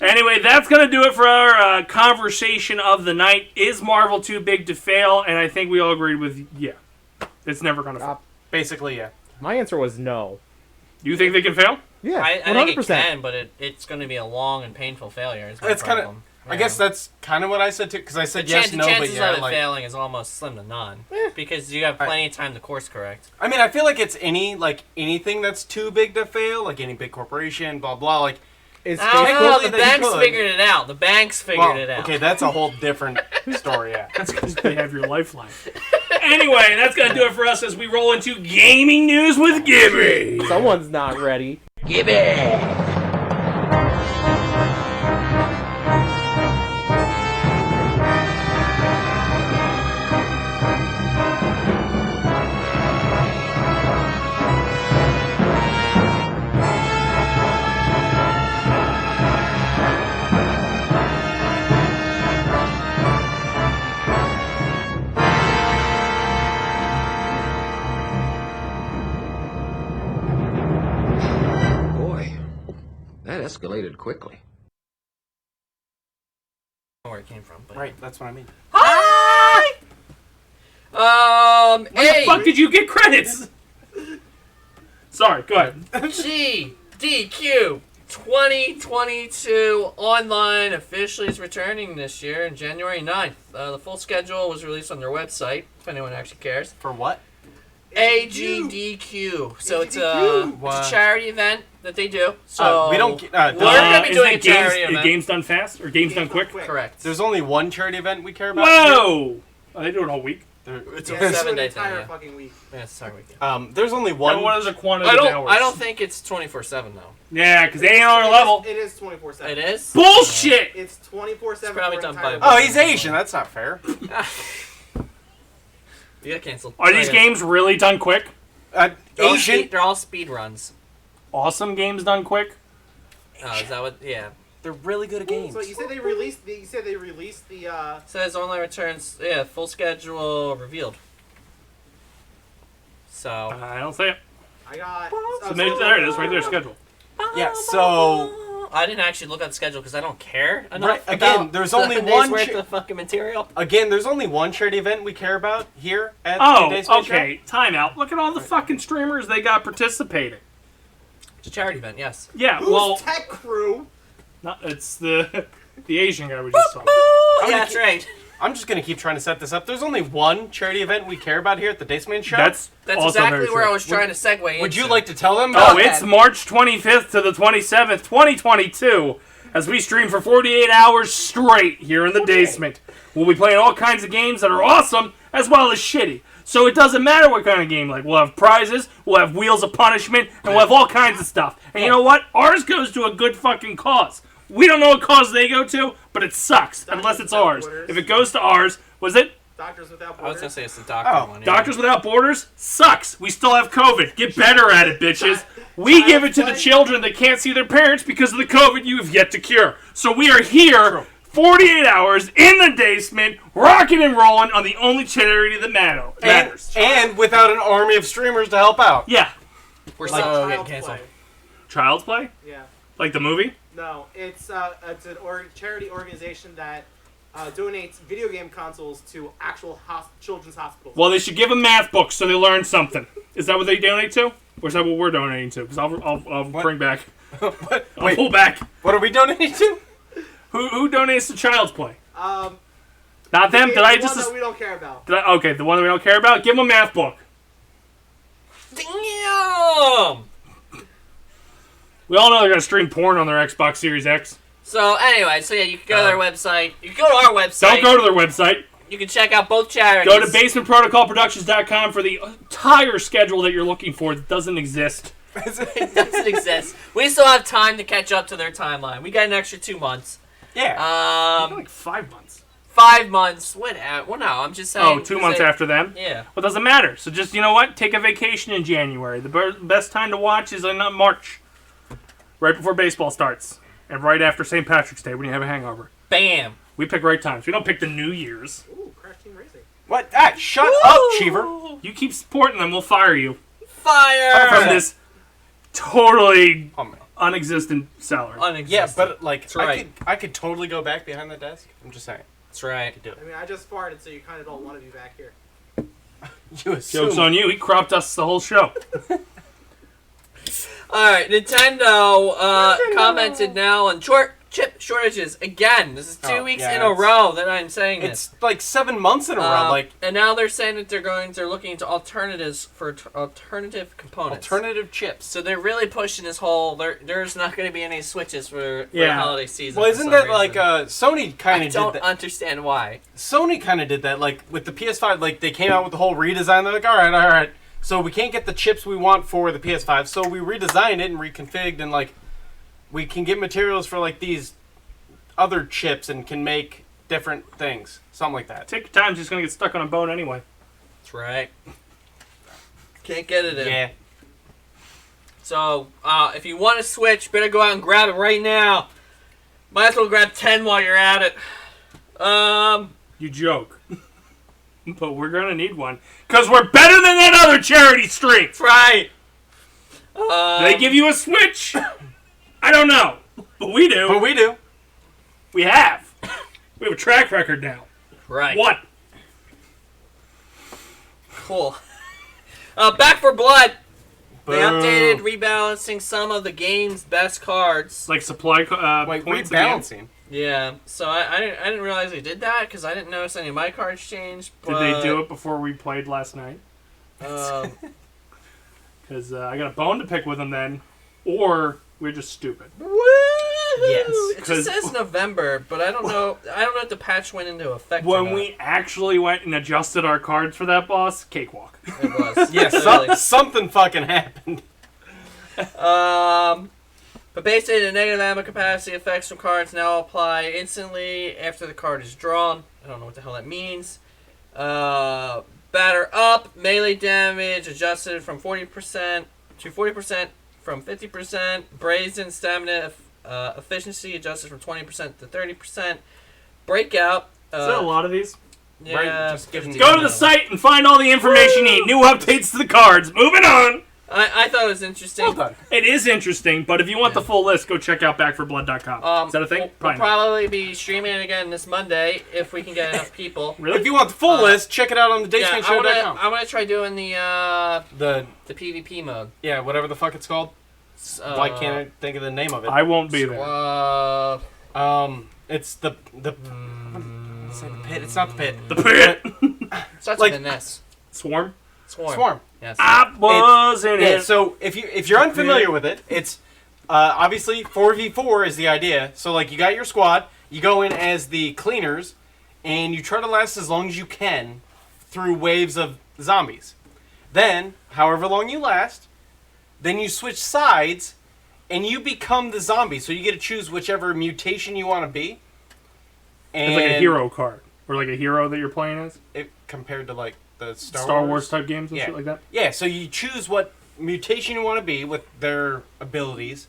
Anyway, that's going to do it for our conversation of the night. Is Marvel too big to fail? And I think we all agreed with, yeah. It's never going to fail. Basically, yeah. My answer was no. You think they can fail? Yeah, I 100%. think it can, but it's going to be a long and painful failure. Is my It's kind of... problem. I guess that's kind of what I said, too, because I said yes, no, but chances yeah. of it Like, failing is almost slim to none. Because you have plenty of time to course correct. I mean, I feel like it's anything that's too big to fail, like any big corporation, blah, blah, like... It's I don't know, technically the they banks could. figured it out. The banks figured it out. Okay, that's a whole different story, yeah. That's because they have your lifeline. Anyway, that's going to do it for us as we roll into gaming news with Gibby. Someone's not ready. Gibby! Boy, that escalated quickly. Where it came from, but... Right, that's what I mean. Hi! Where Hey! the fuck did you get credits? Sorry, go ahead. GDQ 2022 online officially is returning this year on January 9th. The full schedule was released on their website, if anyone actually cares. For what? AGDQ. So it's What? a charity event that they do. So we don't... we're going to be Isn't doing a it charity event. Games Done Fast or Games Done Quick? Correct. There's only one charity event we care about. Whoa! Oh, they do it all week. It's Yeah, a There's- 7-day thing. entire Yeah. fucking week. Yeah, it's a weekend. There's only one... What is the quantity of hours? I don't think it's 24/7 though. Yeah, because they ain't on our level. It is 24/7. It is. Bullshit! It's 24/7. It's probably for done entire by- Oh, he's Asian. That's not fair. You got canceled. Are these games really done quick? Asian... They're all speed runs. Awesome games done quick? Oh, is that what? Yeah. They're really good at games. So you said they released the. You said they released the. Says online returns. Yeah, full schedule revealed. So. I don't see it. I got. So maybe, there it is, right there, schedule. Yeah, so... I didn't actually look at the schedule because I don't care enough. Right, again, about there's 7 only days one worth ch- of fucking material. Again, there's only one charity event we care about here at Oh, the Dace Man Show. okay. Time out. Look at all the fucking streamers they got participating. It's a charity event, yes. Yeah, Who's well, Tech Crew? not, it's the Asian guy we just saw. Yeah, that's right. I'm just going to keep trying to set this up. There's only one charity event we care about here at the Dace Man Show. That's also exactly very where true. I was trying to segue into. Would you like to tell them? Oh, Go it's ahead. March 25th to the 27th, 2022, as we stream for 48 hours straight here in the basement. We'll be playing all kinds of games that are awesome as well as shitty. So it doesn't matter what kind of game. Like, we'll have prizes, we'll have Wheels of Punishment, and we'll have all kinds of stuff. And you know what? Ours goes to a good fucking cause. We don't know what cause they go to, but it sucks unless it's ours. If it goes to ours, was it? Doctors Without I was Borders. gonna say it's the doctor Oh, one. Yeah. Doctors Without Borders sucks. We still have COVID. Get better at it, bitches. We give it to the children that can't see their parents because of the COVID you have yet to cure. So we are here, 48 hours in the basement, rocking and rolling on the only charity that matters. and without an army of streamers to help out. Yeah. We're Like so getting Child's canceled. Play. Child's Play? Yeah. Like the movie? No, it's an charity organization that donates video game consoles to actual children's hospitals. Well, they should give them math books so they learn something. Is that what they donate to? Or is that what we're donating to? Because I'll bring back. What? I'll Wait, pull back. what are we donating to? Who donates to Child's Play? Um, Not them. Did I the just? one that we don't care about. Okay, the one that we don't care about. Give them a math book. Damn! We all know they're gonna stream porn on their Xbox Series X. So anyway, so yeah, you can go to their website. You can go to our website. Don't go to their website. You can check out both charities. Go to basementprotocolproductions.com for the entire schedule that you're looking for that doesn't exist. It doesn't exist. We still have time to catch up to their timeline. We got an extra 2 months. Yeah. Like 5 months. 5 months. Well, no, I'm just saying. Oh, 2 months after them? Yeah. Well, it doesn't matter. So just, you know what? Take a vacation in January. The best time to watch is in March. Right before baseball starts. And right after St. Patrick's Day when you have a hangover. Bam. We pick right times. We don't pick the New Year's. Ooh, Crash Team Racing. What? Ah, shut up, Cheever. You keep supporting them, we'll fire you. Fire! From this totally Oh, man. unexistent salary. Yeah, but like, That's right. I could totally go back behind the desk. I'm just saying. That's right. I could do it. I mean, I just farted, so you kind of don't want to be back here. You assume. Joke's on you. He cropped us the whole show. Alright, Nintendo commented now on chip shortages again. This is 2 weeks yeah, in a row that I'm saying this. It's like 7 months in a row. Like And now they're saying that they're looking into alternatives for alternative components. alternative chips. So they're really pushing this whole. There's not going to be any switches for the Yeah. holiday season. Well, for isn't some that reason. like Sony kind I of don't did that? understand why. Sony kind of did that, like with the PS5. Like they came out with the whole redesign. They're like, all right. So we can't get the chips we want for the PS5. So we redesigned it and reconfigured, and like we can get materials for like these other chips and can make different things, something like that. Take your time. Just going to get stuck on a bone anyway. That's right. Can't get it in. Yeah. So if you want to switch, better go out and grab it right now. Might as well grab 10 while you're at it. You joke. But we're going to need one. Because we're better than that other charity stream. That's right. Do they give you a Switch? I don't know. But we do. But we do. We have. We have a track record now. Right. What? Cool. Back for Blood. They Boom. updated rebalancing some of the game's best cards. Like supply Wait, points again? rebalancing. Yeah, so I didn't realize they did that because I didn't notice any of my cards changed. Did they do it before we played last night? Because I got a bone to pick with them then. Or we're just stupid. Yes. It 'Cause- just says November, but I don't know. I don't know if the patch went into effect. or When not. we actually went and adjusted our cards for that boss, cakewalk. It was. Yeah, Literally. something fucking happened. But basically, the negative ammo capacity effects from cards now apply instantly after the card is drawn. I don't know what the hell that means. Batter up, melee damage adjusted from 40% to 40% from 50%. Brazen stamina efficiency adjusted from 20% to 30%. Breakout. Is there a lot of these? Yeah, Right, just give 50. Go to the site and find all the information you need. New updates to the cards. Moving on. I thought it was interesting. Well done. It is interesting, but if you want the full list, go check out backforblood.com. Is that a thing? We'll not. probably be streaming it again this Monday if we can get enough people. Really? If you want the full list, check it out on the Yeah, DaceManShow.com. I want to try doing the The PvP mode. whatever the fuck it's called. Why can't I think of the name of it? I won't be there. It's the say the pit. It's not the pit. The pit. Starts Like- with an S. Swarm. Swarm. Yes. I was in Yeah. it. So if you're unfamiliar with it, it's obviously 4v4 is the idea. So like you got your squad, you go in as the cleaners, and you try to last as long as you can through waves of zombies. Then, however long you last, then you switch sides, and you become the zombie. So you get to choose whichever mutation you want to be. And It's like a hero card. Or like a hero that you're playing as. compared to like the Star Wars type games and Yeah. shit like that. Yeah, so you choose what mutation you want to be with their abilities.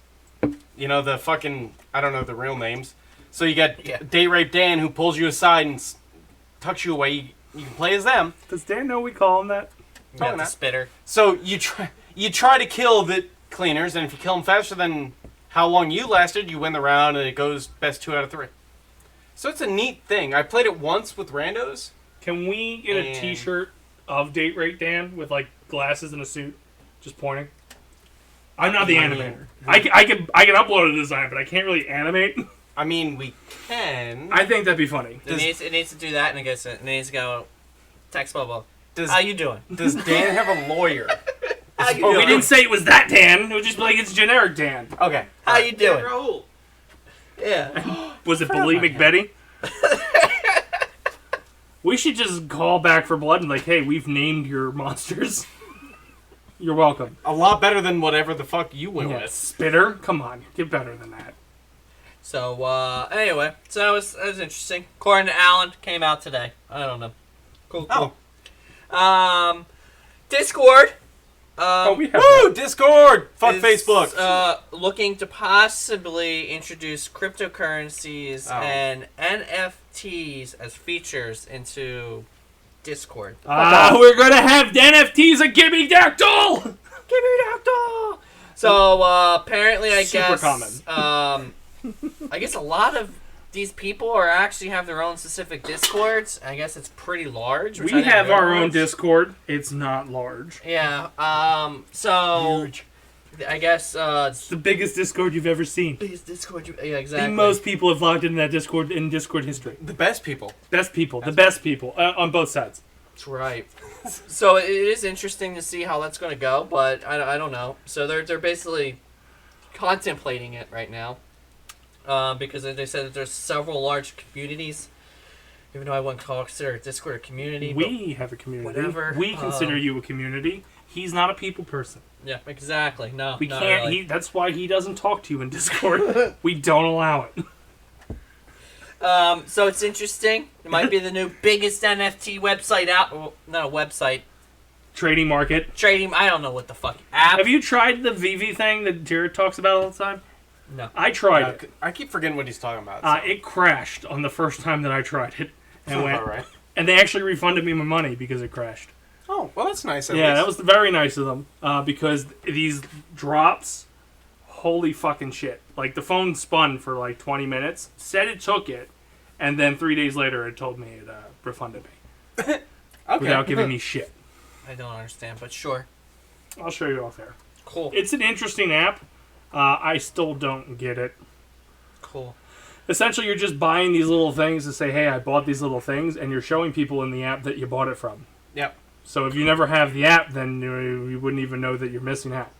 You know, the fucking, I don't know the real names. So you got Day Rape Dan who pulls you aside and tucks you away. You can play as them. Does Dan know we call him that? You got Probably the not. spitter. So you try to kill the cleaners, and if you kill them faster than how long you lasted, you win the round, and it goes best 2 out of 3. So it's a neat thing. I played it once with randos. Can we get a And- t-shirt of Date Rate Dan with like glasses and a suit? Just pointing. I'm not the animator. I can upload a design, but I can't really animate. I mean, we can. I think that'd be funny. It needs to do that, and it needs to go. Text Bobo. Does, How you doing? Does Dan have a lawyer? How you Oh, doing? we didn't say it was that Dan. It was just like it's generic Dan. Okay. How you doing? Raul. Yeah. Was it Bulimic Betty? We should just call back for blood and like, hey, we've named your monsters. You're welcome. A lot better than whatever the fuck you went Yeah, with. Spitter? Come on, get better than that. So anyway, so it was interesting. According to Alan, came out today. I don't know. Cool. Discord. We have Woo! Discord! Fuck is, Facebook! Looking to possibly introduce cryptocurrencies Oh. and NFTs as features into Discord. we're gonna have NFTs of Gibby Dactyl! Gibby Dactyl! So apparently, I Super guess common. I guess a lot of these people are actually have their own specific Discords. I guess it's pretty large. Which I We didn't have our own realize. Discord. It's not large. Yeah. So Huge. I guess It's the biggest Discord you've ever seen. biggest Discord. Yeah, exactly. The most people have logged into that Discord in Discord history. The best people. Best people. The best people. On both sides. That's right. So it is interesting to see how that's going to go, but I don't know. So they're basically contemplating it right now, because they said that there's several large communities. Even though I wouldn't consider Discord a community, We have a community. whatever, We consider you a community. He's not a people person. but, yeah, exactly. No, We not can't. really. That's why he doesn't talk to you in Discord. We don't allow it. So it's interesting. It might be the new biggest NFT website out. Well, not a website. Trading market. Trading. I don't know what the fuck app. Have you tried the VV thing that Jared talks about all the time? No. I tried it. I keep forgetting what he's talking about. So. It crashed on the first time that I tried it, and Sounds went. about right. And they actually refunded me my money because it crashed. Oh, well, that's nice. Yeah, that was very nice of them. Because these drops, holy fucking shit! Like the phone spun for like 20 minutes, said it took it, and then 3 days later it told me it refunded me okay. without giving me shit. I don't understand, but sure. I'll show you off there. Cool. It's an interesting app. I still don't get it. Cool. Essentially, you're just buying these little things to say, hey, I bought these little things, and you're showing people in the app that you bought it from. Yep. So if you never have the app, then you wouldn't even know that you're missing out.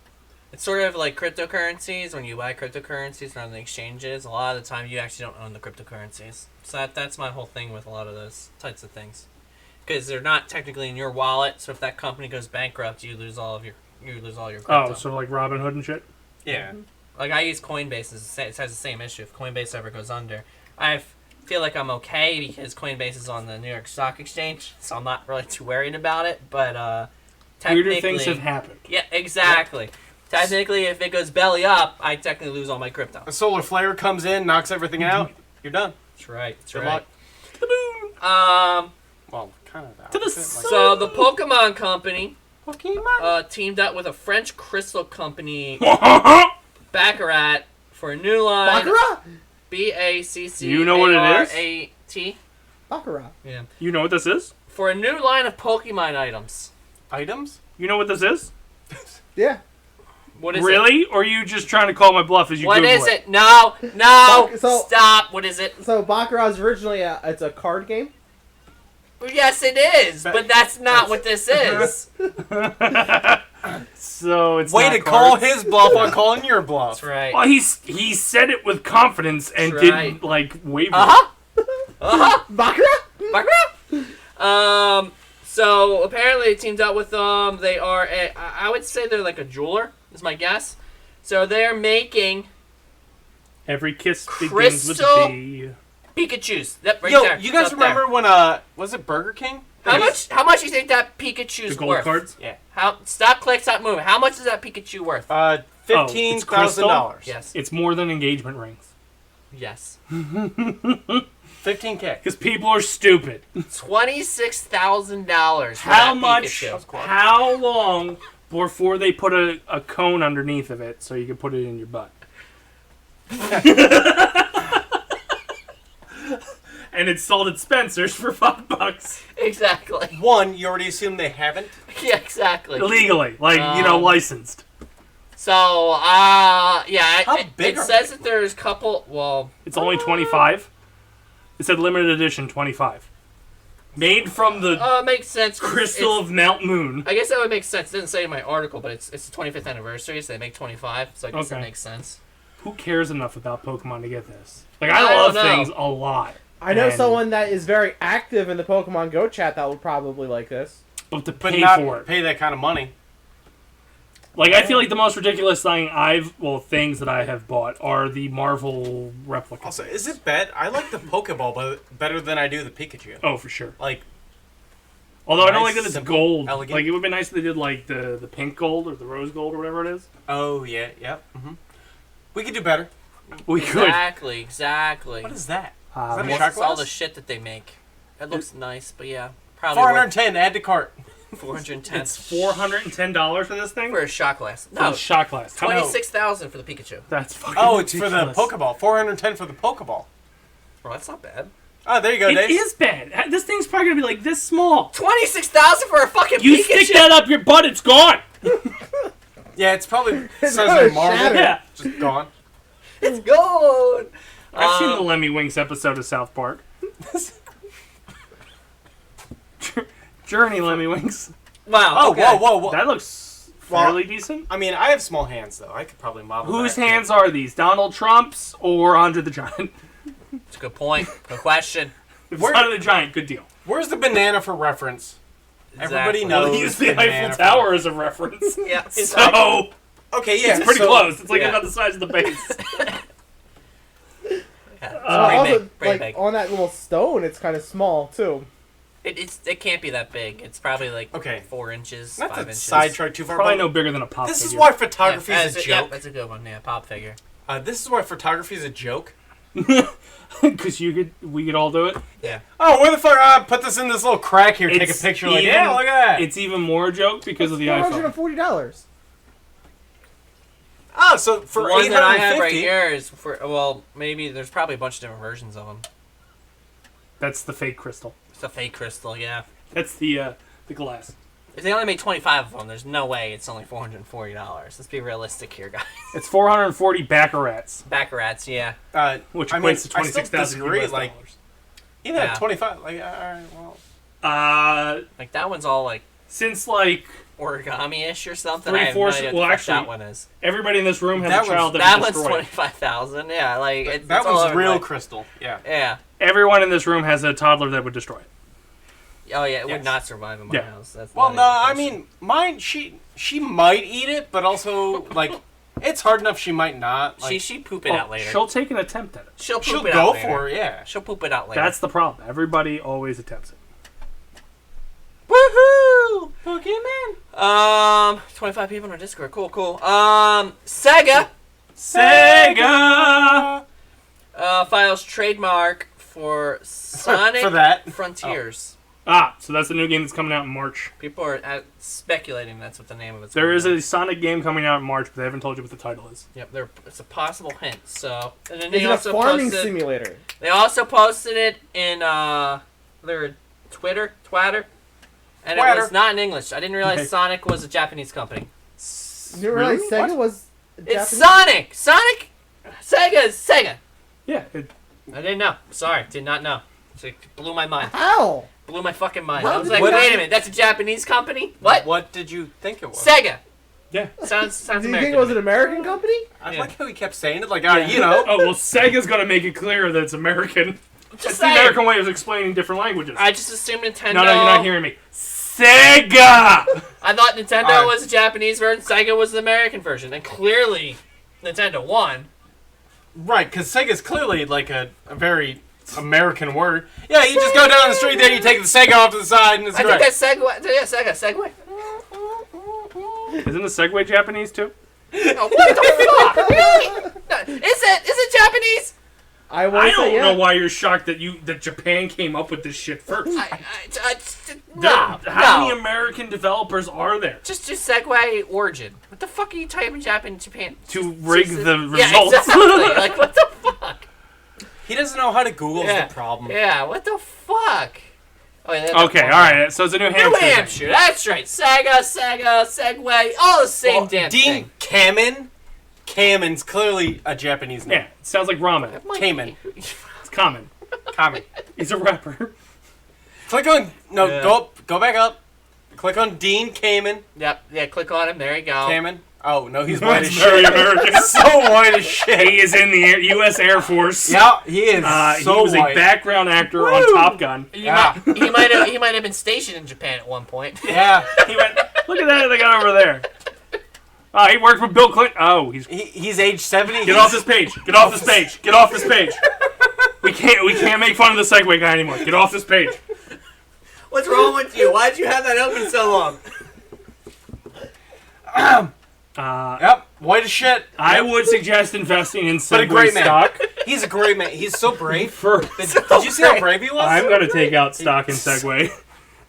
It's sort of like cryptocurrencies. When you buy cryptocurrencies on the exchanges, a lot of the time you actually don't own the cryptocurrencies. So that's my whole thing with a lot of those types of things. Because they're not technically in your wallet, so if that company goes bankrupt, you lose all your crypto. Oh, so like Robinhood and shit? Yeah. Like I use Coinbase, it has the same issue. If Coinbase ever goes under, I feel like I'm okay because Coinbase is on the New York Stock Exchange, so I'm not really too worried about it. But technically, Weirder things have happened. Yeah, exactly. Yep. Technically, if it goes belly up, I technically lose all my crypto. A solar flare comes in, knocks everything out. You're done. That's right. That's Good right. luck. Well, kind of that. To the So the Pokemon Company Pokemon. teamed up with a French crystal company, Baccarat, for a new line. Baccarat? BACCARAT. You know what it is? Baccarat. Yeah. You know what this is? For a new line of Pokemon items. Items? You know what this is? Yeah. What is it? Really? Or are you just trying to call my bluff as you What Google is it? No, So- stop. What is it? So Baccarat's originally it's a card game. Yes, it is, but that's not what this is. So it's Way not to call cards. his bluff on calling your bluff. That's right. Well, he said it with confidence and That's didn't right. like waver. Baccarat? So apparently they teamed up with them. They are I would say they're like a jeweler, is my guess. So they're making Every kiss begins with Crystal- a B. Pikachu's. That right Yo, there. you guys Up there. remember when was it Burger King? How much do you think that The Pikachu's gold worth? cards? Yeah. Stop, click, stop moving. How much is that Pikachu worth? $15,000. Yes. It's more than engagement rings. Yes. $15K. Because people are stupid. $26,000. How much? Pikachu. How long before they put a cone underneath of it so you can put it in your butt? And it's sold at Spencer's for $5. Exactly. One, you already assume they haven't. Yeah, exactly. Legally. Like, licensed. So, yeah, How it big are says they? that there's couple. Well, It's only 25. It said limited edition 25. Made from the it makes sense. crystal of Mount Moon. I guess that would make sense. It didn't say in my article, but it's the 25th anniversary, so they make 25. So I guess Okay. it makes sense. Who cares enough about Pokemon to get this? Like, I I love don't know. things a lot. I know And- someone that is very active in the Pokemon Go chat that would probably like this. But to But pay not for it. pay that kind of money. Like, I feel like the most ridiculous things that I have bought are the Marvel replicas. Also, is it bad? I like the Pokeball better than I do the Pikachu. Oh, for sure. Like, Although I don't Nice, like that it's simple, gold. elegant. Like, it would be nice if they did, like, the pink gold or the rose gold or whatever it is. oh yeah, yep. We could do better. We could. Exactly. What is that? Uh, Is that a Well, shot it's all glass? the shit that they make. It looks nice, but yeah, probably 410. Add to cart. worth 410. It's $410 for this thing? for a shot glass. For No, the shot glass. How- 26,000 for the Pikachu. That's fucking Oh, it's for the ridiculous. Pokeball. 410 for the Pokeball. Bro, that's not bad. Oh, there you go, It Dave. is bad. This thing's probably gonna be like this small. 26,000 for a fucking You Pikachu. stick that up your butt, it's gone. Yeah, it's probably It's says not a in Marvel. shatter. Yeah. Just gone. It's gone. I've seen the Lemmy Winks episode of South Park. Journey Lemmy Winks. Wow. Oh, okay. whoa. That looks fairly decent. I mean, I have small hands though. I could probably model. Whose that. hands are these? Donald Trump's or Andre the Giant? It's a good point. Good question. If Where- it's Andre the Giant, good deal. Where's the banana for reference? Everybody Exactly. knows. Well, use the banana Eiffel for- Tower as a reference. Yeah. So, Okay, yeah, it's pretty so- close. It's like yeah. about the size of the base. Yeah, it's Also, pretty big. Pretty like big. on that little stone, it's kind of small too. It can't be that big. It's probably like Okay. 4 inches, Not 5 to inches. sidetrack too far. Probably but no bigger than a pop This is figure. why photography Yeah, is a yeah, joke. that's a good one. Yeah, pop figure. This is why photography is a joke. Because we could all do it. Yeah. Oh, where the fuck? Put this in this little crack here. Take a It's picture. Like, even- yeah, look at that. It's even more a joke because of the iPhone. $440. Oh, so for The one that I have right 850. here is for, well, maybe there's probably a bunch of different versions of them. That's the fake crystal. It's a fake crystal, yeah. That's the glass. If they only made 25 of them, there's no way it's only $440. Let's be realistic here, guys. It's 440 Baccarats, Baccarats, yeah. which I mean, equates to I still 26,000 disagree, US like- dollars. Even Yeah. at 25. Like, all right, well. Like, that one's all, like, Since like origami-ish or something. I have no Three-fourths- idea well, what the fuck actually, that one is. everybody in this room has That a one's- child That that one's destroyed. 25,000, yeah. Like, it's That all one's over the real place. crystal. Yeah. Yeah. Everyone in this room has a toddler that would destroy it. Oh, yeah, it Yes. would not survive in my Yeah. house. That's Well, not no, even a I question. mean, mine. She might eat it, but also like, it's hard enough. She might not. Like, She poop it out later. She'll take an attempt at it. She'll poop she'll it go out later. for it. Yeah. She'll poop it out later. That's the problem. Everybody always attempts it. Woohoo! Pokemon. 25 people in our Discord. Cool. Sega Sega! files trademark for Sonic For that. Frontiers. So that's the new game that's coming out in March. People are speculating that's what the name of it's. There gonna is be. a Sonic game coming out in March, but they haven't told you what the title is. Yep, it's a possible hint. So, and then It's they a also farming posted. simulator. They also posted it in their Twitter, and it Twatter. was not in English. I didn't realize Okay. Sonic was a Japanese company. You didn't realize Really? Sega What? was It's Japanese? Sonic. Sega is Sega. Yeah. I didn't know. Sorry, did not know. It blew my mind. How? Blew my fucking mind. How I was did like, you- wait a minute, that's a Japanese company? What? What did you think it was? Sega. Yeah. Sounds Do you American. think it was an American company? I Yeah. like how he kept saying it. Like, you know. Oh, well, Sega's going to make it clear that it's American. Just That's the saying. American way of explaining different languages. I just assumed Nintendo. No, you're not hearing me. Sega! I thought Nintendo Alright. was the Japanese version, Sega was the American version, and clearly Nintendo won. Right, because Sega's clearly like a very American word. Yeah, you just go down the street there, you take the Sega off to the side, and it's I great. think that's Segway. Yeah, Segway. Isn't the Segway Japanese too? Oh, what the fuck? Really? No, is it Japanese? I I won't say don't yeah. know why you're shocked that Japan came up with this shit first. No, How no. many American developers are there Just Segway origin. What the fuck are you typing Japan? to rig the Yeah, results? exactly. Like, what the fuck? He doesn't know how to Google Yeah. the problem. Yeah, what the fuck? Oh, yeah, that's Okay, one. all right. So it's a New Hampshire. New thing. Hampshire. That's right. Sega, Segway, all the same damn Dean thing. Kamen. Kamen's clearly a Japanese name. Yeah, it sounds like ramen. Kamen. It's common. Kamen. He's a rapper. Click on Yeah. go back up. Click on Dean Kamen. Yep. Yeah. Click on him. There you go. Kamen. Oh no, he's white as That's very shit. American. So white as shit. He is in the U.S. Air Force. Yeah, he is. So he was white. a background actor on Top Gun. He Yeah. might have been stationed in Japan at one point. Yeah. He went, look at that they got over there. He worked for Bill Clinton. Oh, He's age 70. get off this page. Get off this page. Get off this page. We can't make fun of the Segway guy anymore. Get off this page. What's wrong with you? Why'd you have that open so long? Yep, white as shit. I would suggest investing in But a Segway great man. stock. He's a great man. He's so brave. First, Did you see how brave he was? I'm going to take out stock in Segway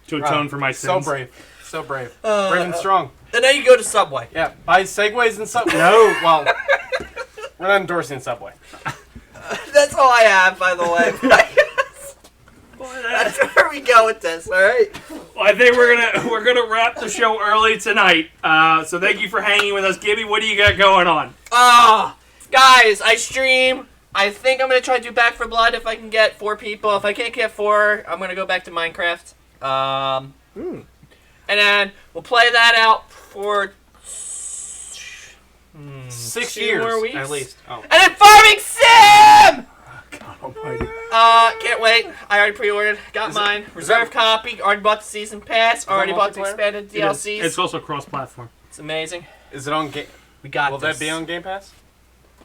to atone for my So sins. brave. So brave. Brave and strong. And then you go to Subway. Yeah, buy Segways and Subway. No, well, we're not endorsing Subway. That's all I have, by the way. That's where we go with this. All right. Well, I think we're gonna wrap the show early tonight. So thank you for hanging with us, Gibby. What do you got going on? Guys, I stream. I think I'm gonna try to do Back for Blood if I can get 4 people. If I can't get 4, I'm gonna go back to Minecraft. And then we'll play that out for 6 2 years, more weeks? at least. Oh. And then Farming Sim! God almighty. Can't wait. I already pre-ordered. Got mine. Reserve copy. Already bought the season pass. Already bought the multiplayer? expanded DLCs. It's also cross-platform. It's amazing. Is it on Game? We got Will this. that be on Game Pass?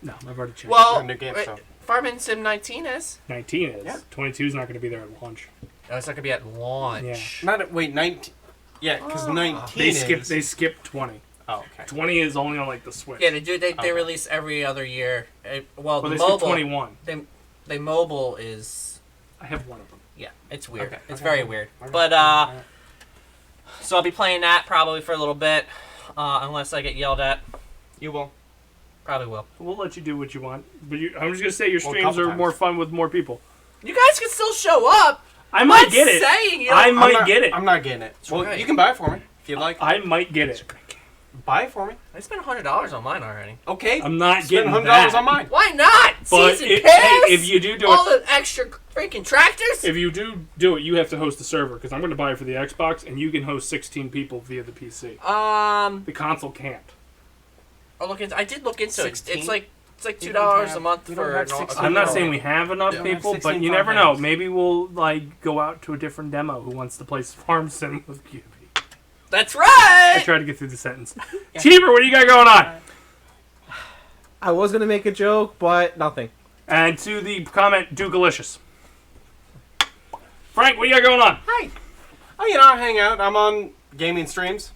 No, I've already checked. Well, Or new game, wait, so. Farming Sim 19 is. 19 is. Yeah. 22 is not going to be there at launch. Oh, it's not gonna be at launch. Yeah. Not wait 19. Yeah, because 19 They is. skipped 20. Oh, okay. 20 is only on like the Switch. Yeah, they do. They Okay. release every other year. Well, Well, the they skipped mobile. 21. They mobile is. I have one of them. Yeah, it's weird. Okay, It's okay. very weird. Okay. But so I'll be playing that probably for a little bit, unless I get yelled at. You will. Probably will. We'll let you do what you want. But I'm just going to say your Well, a streams couple are times. more fun with more people. You guys can still show up. I might I'm get it. saying you I don't- might get it. I'm not getting it. Well, right. you can buy it for me if you'd like. I might get it. Buy it for me. I spent $100 on mine already. Okay. I'm not Spend getting $100 that. on mine. Why not? But Season it- pass. hey, if you do all it, the extra freaking tractors. if you do it, you have to host the server because I'm going to buy it for the Xbox, and you can host 16 people via the PC. The console can't. I did look into it. 16? It's like We $2 don't a have- month we don't for. have an- 16. I'm not saying we have enough Yeah. people, but 16 you never fun know. games. Maybe we'll like go out to a different demo who wants to play Farm Sim with Gibby. That's I right. tried to get through the sentence. Cheever, what do you got going on? I was gonna make a joke, but nothing. And to the comment, Dukelicious. Frank, what do you got going on? Hi. Oh, I hang out. I'm on gaming streams.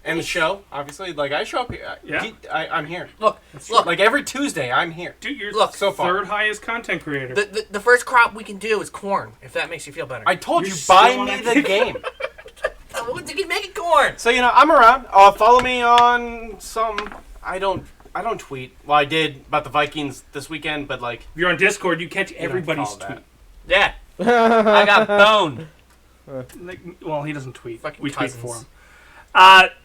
And the show, obviously. Like, I show up here. Yeah. I'm here. Look. Like, every Tuesday, I'm here. Dude, you're Look, the so far. third highest content creator. The first crop we can do is corn. If that makes you feel better. I told You're you, buy still on me that the game. We can make it corn. So, I'm around. Follow me on some... I don't tweet. Well, I did about the Vikings this weekend, but, like... If you're on Discord, you catch don't everybody's follow tweet. that. Yeah. I got boned. Like, well, he doesn't tweet. Fucking We tweet cousins. for him.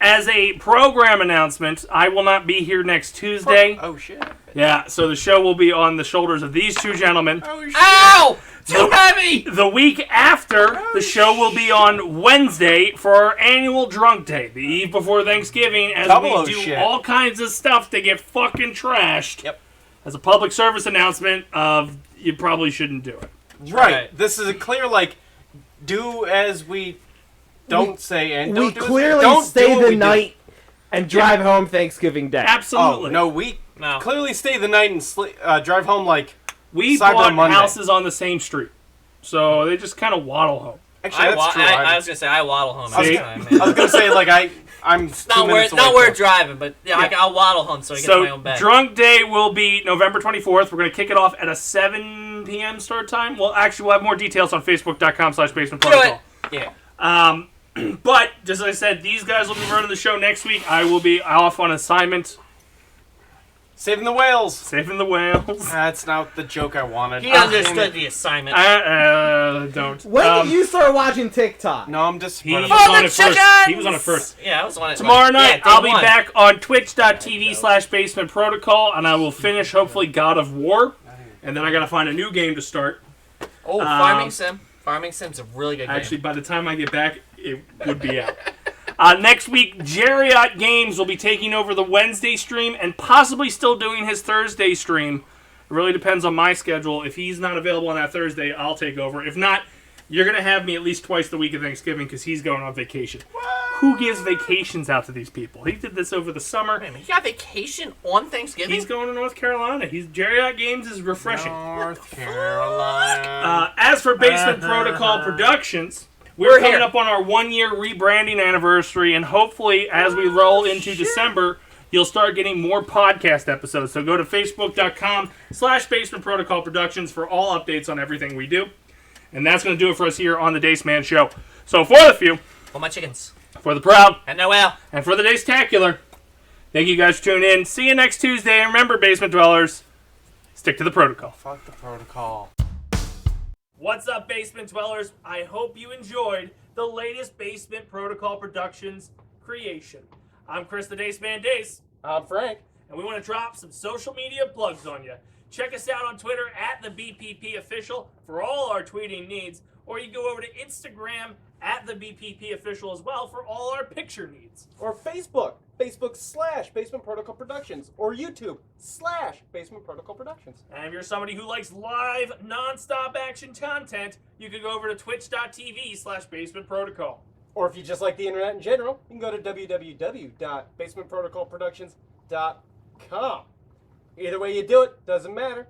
As a program announcement, I will not be here next Tuesday. Oh, shit. Yeah, so the show will be on the shoulders of these two gentlemen. Oh, shit. Ow! Too heavy. The week after, the show will be on Wednesday for our annual Drunk Day, the eve before Thanksgiving, as Double we O do shit. all kinds of stuff to get fucking trashed. Yep. As a public service announcement of you probably shouldn't do it. Right. This is a clear, like, do as we don't say and don't We do as clearly don't do stay what the we do. night and drive home Thanksgiving Day. Absolutely. Oh, no, we No. clearly stay the night and drive home, like... We Cyber bought Monday. houses on the same street. So they just kind of waddle home. Actually, that's true. I was gonna say I waddle home See? every time. I was Man. gonna say, like, I'm 2 Not minutes away. where from- driving, but yeah, Yeah. I'll waddle home so I get to my So own bed. Drunk Day will be November 24th. We're going to kick it off at a 7 p.m. start time. Well, actually, we'll have more details on Facebook.com/Basement Do Protocol. Yeah. But, just as I said, these guys will be running the show next week. I will be off on assignment. Saving the whales. Saving the whales. That's not the joke I wanted. He understood the assignment. Don't. When did you start watching TikTok? No, I'm He disappointed. was on it chickens! first. He was on it first. Yeah, I was on it. Tomorrow night, day I'll be one. back on twitch.tv/Basement Protocol, and I will finish, hopefully, God of War. And then I gotta find a new game to start. Oh, Farming Sim. Farming Sim's a really good game. Actually, by the time I get back, it would be out. Next week, Jariot Games will be taking over the Wednesday stream and possibly still doing his Thursday stream. It really depends on my schedule. If he's not available on that Thursday, I'll take over. If not, you're going to have me at least twice the week of Thanksgiving because he's going on vacation. Who gives vacations out to these people? He did this over the summer. Wait a minute, he got vacation on Thanksgiving? He's going to North Carolina. Jariot Games is refreshing. North Carolina. As for Basement Protocol Productions, we're coming here. up on our 1-year rebranding anniversary, and hopefully, as we roll into December, you'll start getting more podcast episodes. So go to facebook.com/Basement Protocol Productions for all updates on everything we do. And that's going to do it for us here on the Dace Man Show. So for the few, For my chickens. for the proud, And Noel. and for the Dace-tacular, thank you guys for tuning in. See you next Tuesday. And remember, Basement Dwellers, stick to the protocol. Fuck the protocol. What's up, Basement Dwellers? I hope you enjoyed the latest Basement Protocol Productions creation. I'm Chris the Dace Man Dace. I'm Frank. And we want to drop some social media plugs on you. Check us out on Twitter at the BPP Official for all our tweeting needs, or you go over to Instagram at the BPP Official as well for all our picture needs. Or Facebook.com/Basement Protocol Productions, or YouTube/Basement Protocol Productions. And if you're somebody who likes live, non-stop action content, you can go over to twitch.tv/Basement Protocol. Or if you just like the internet in general, you can go to www.basementprotocolproductions.com. Either way you do it, doesn't matter.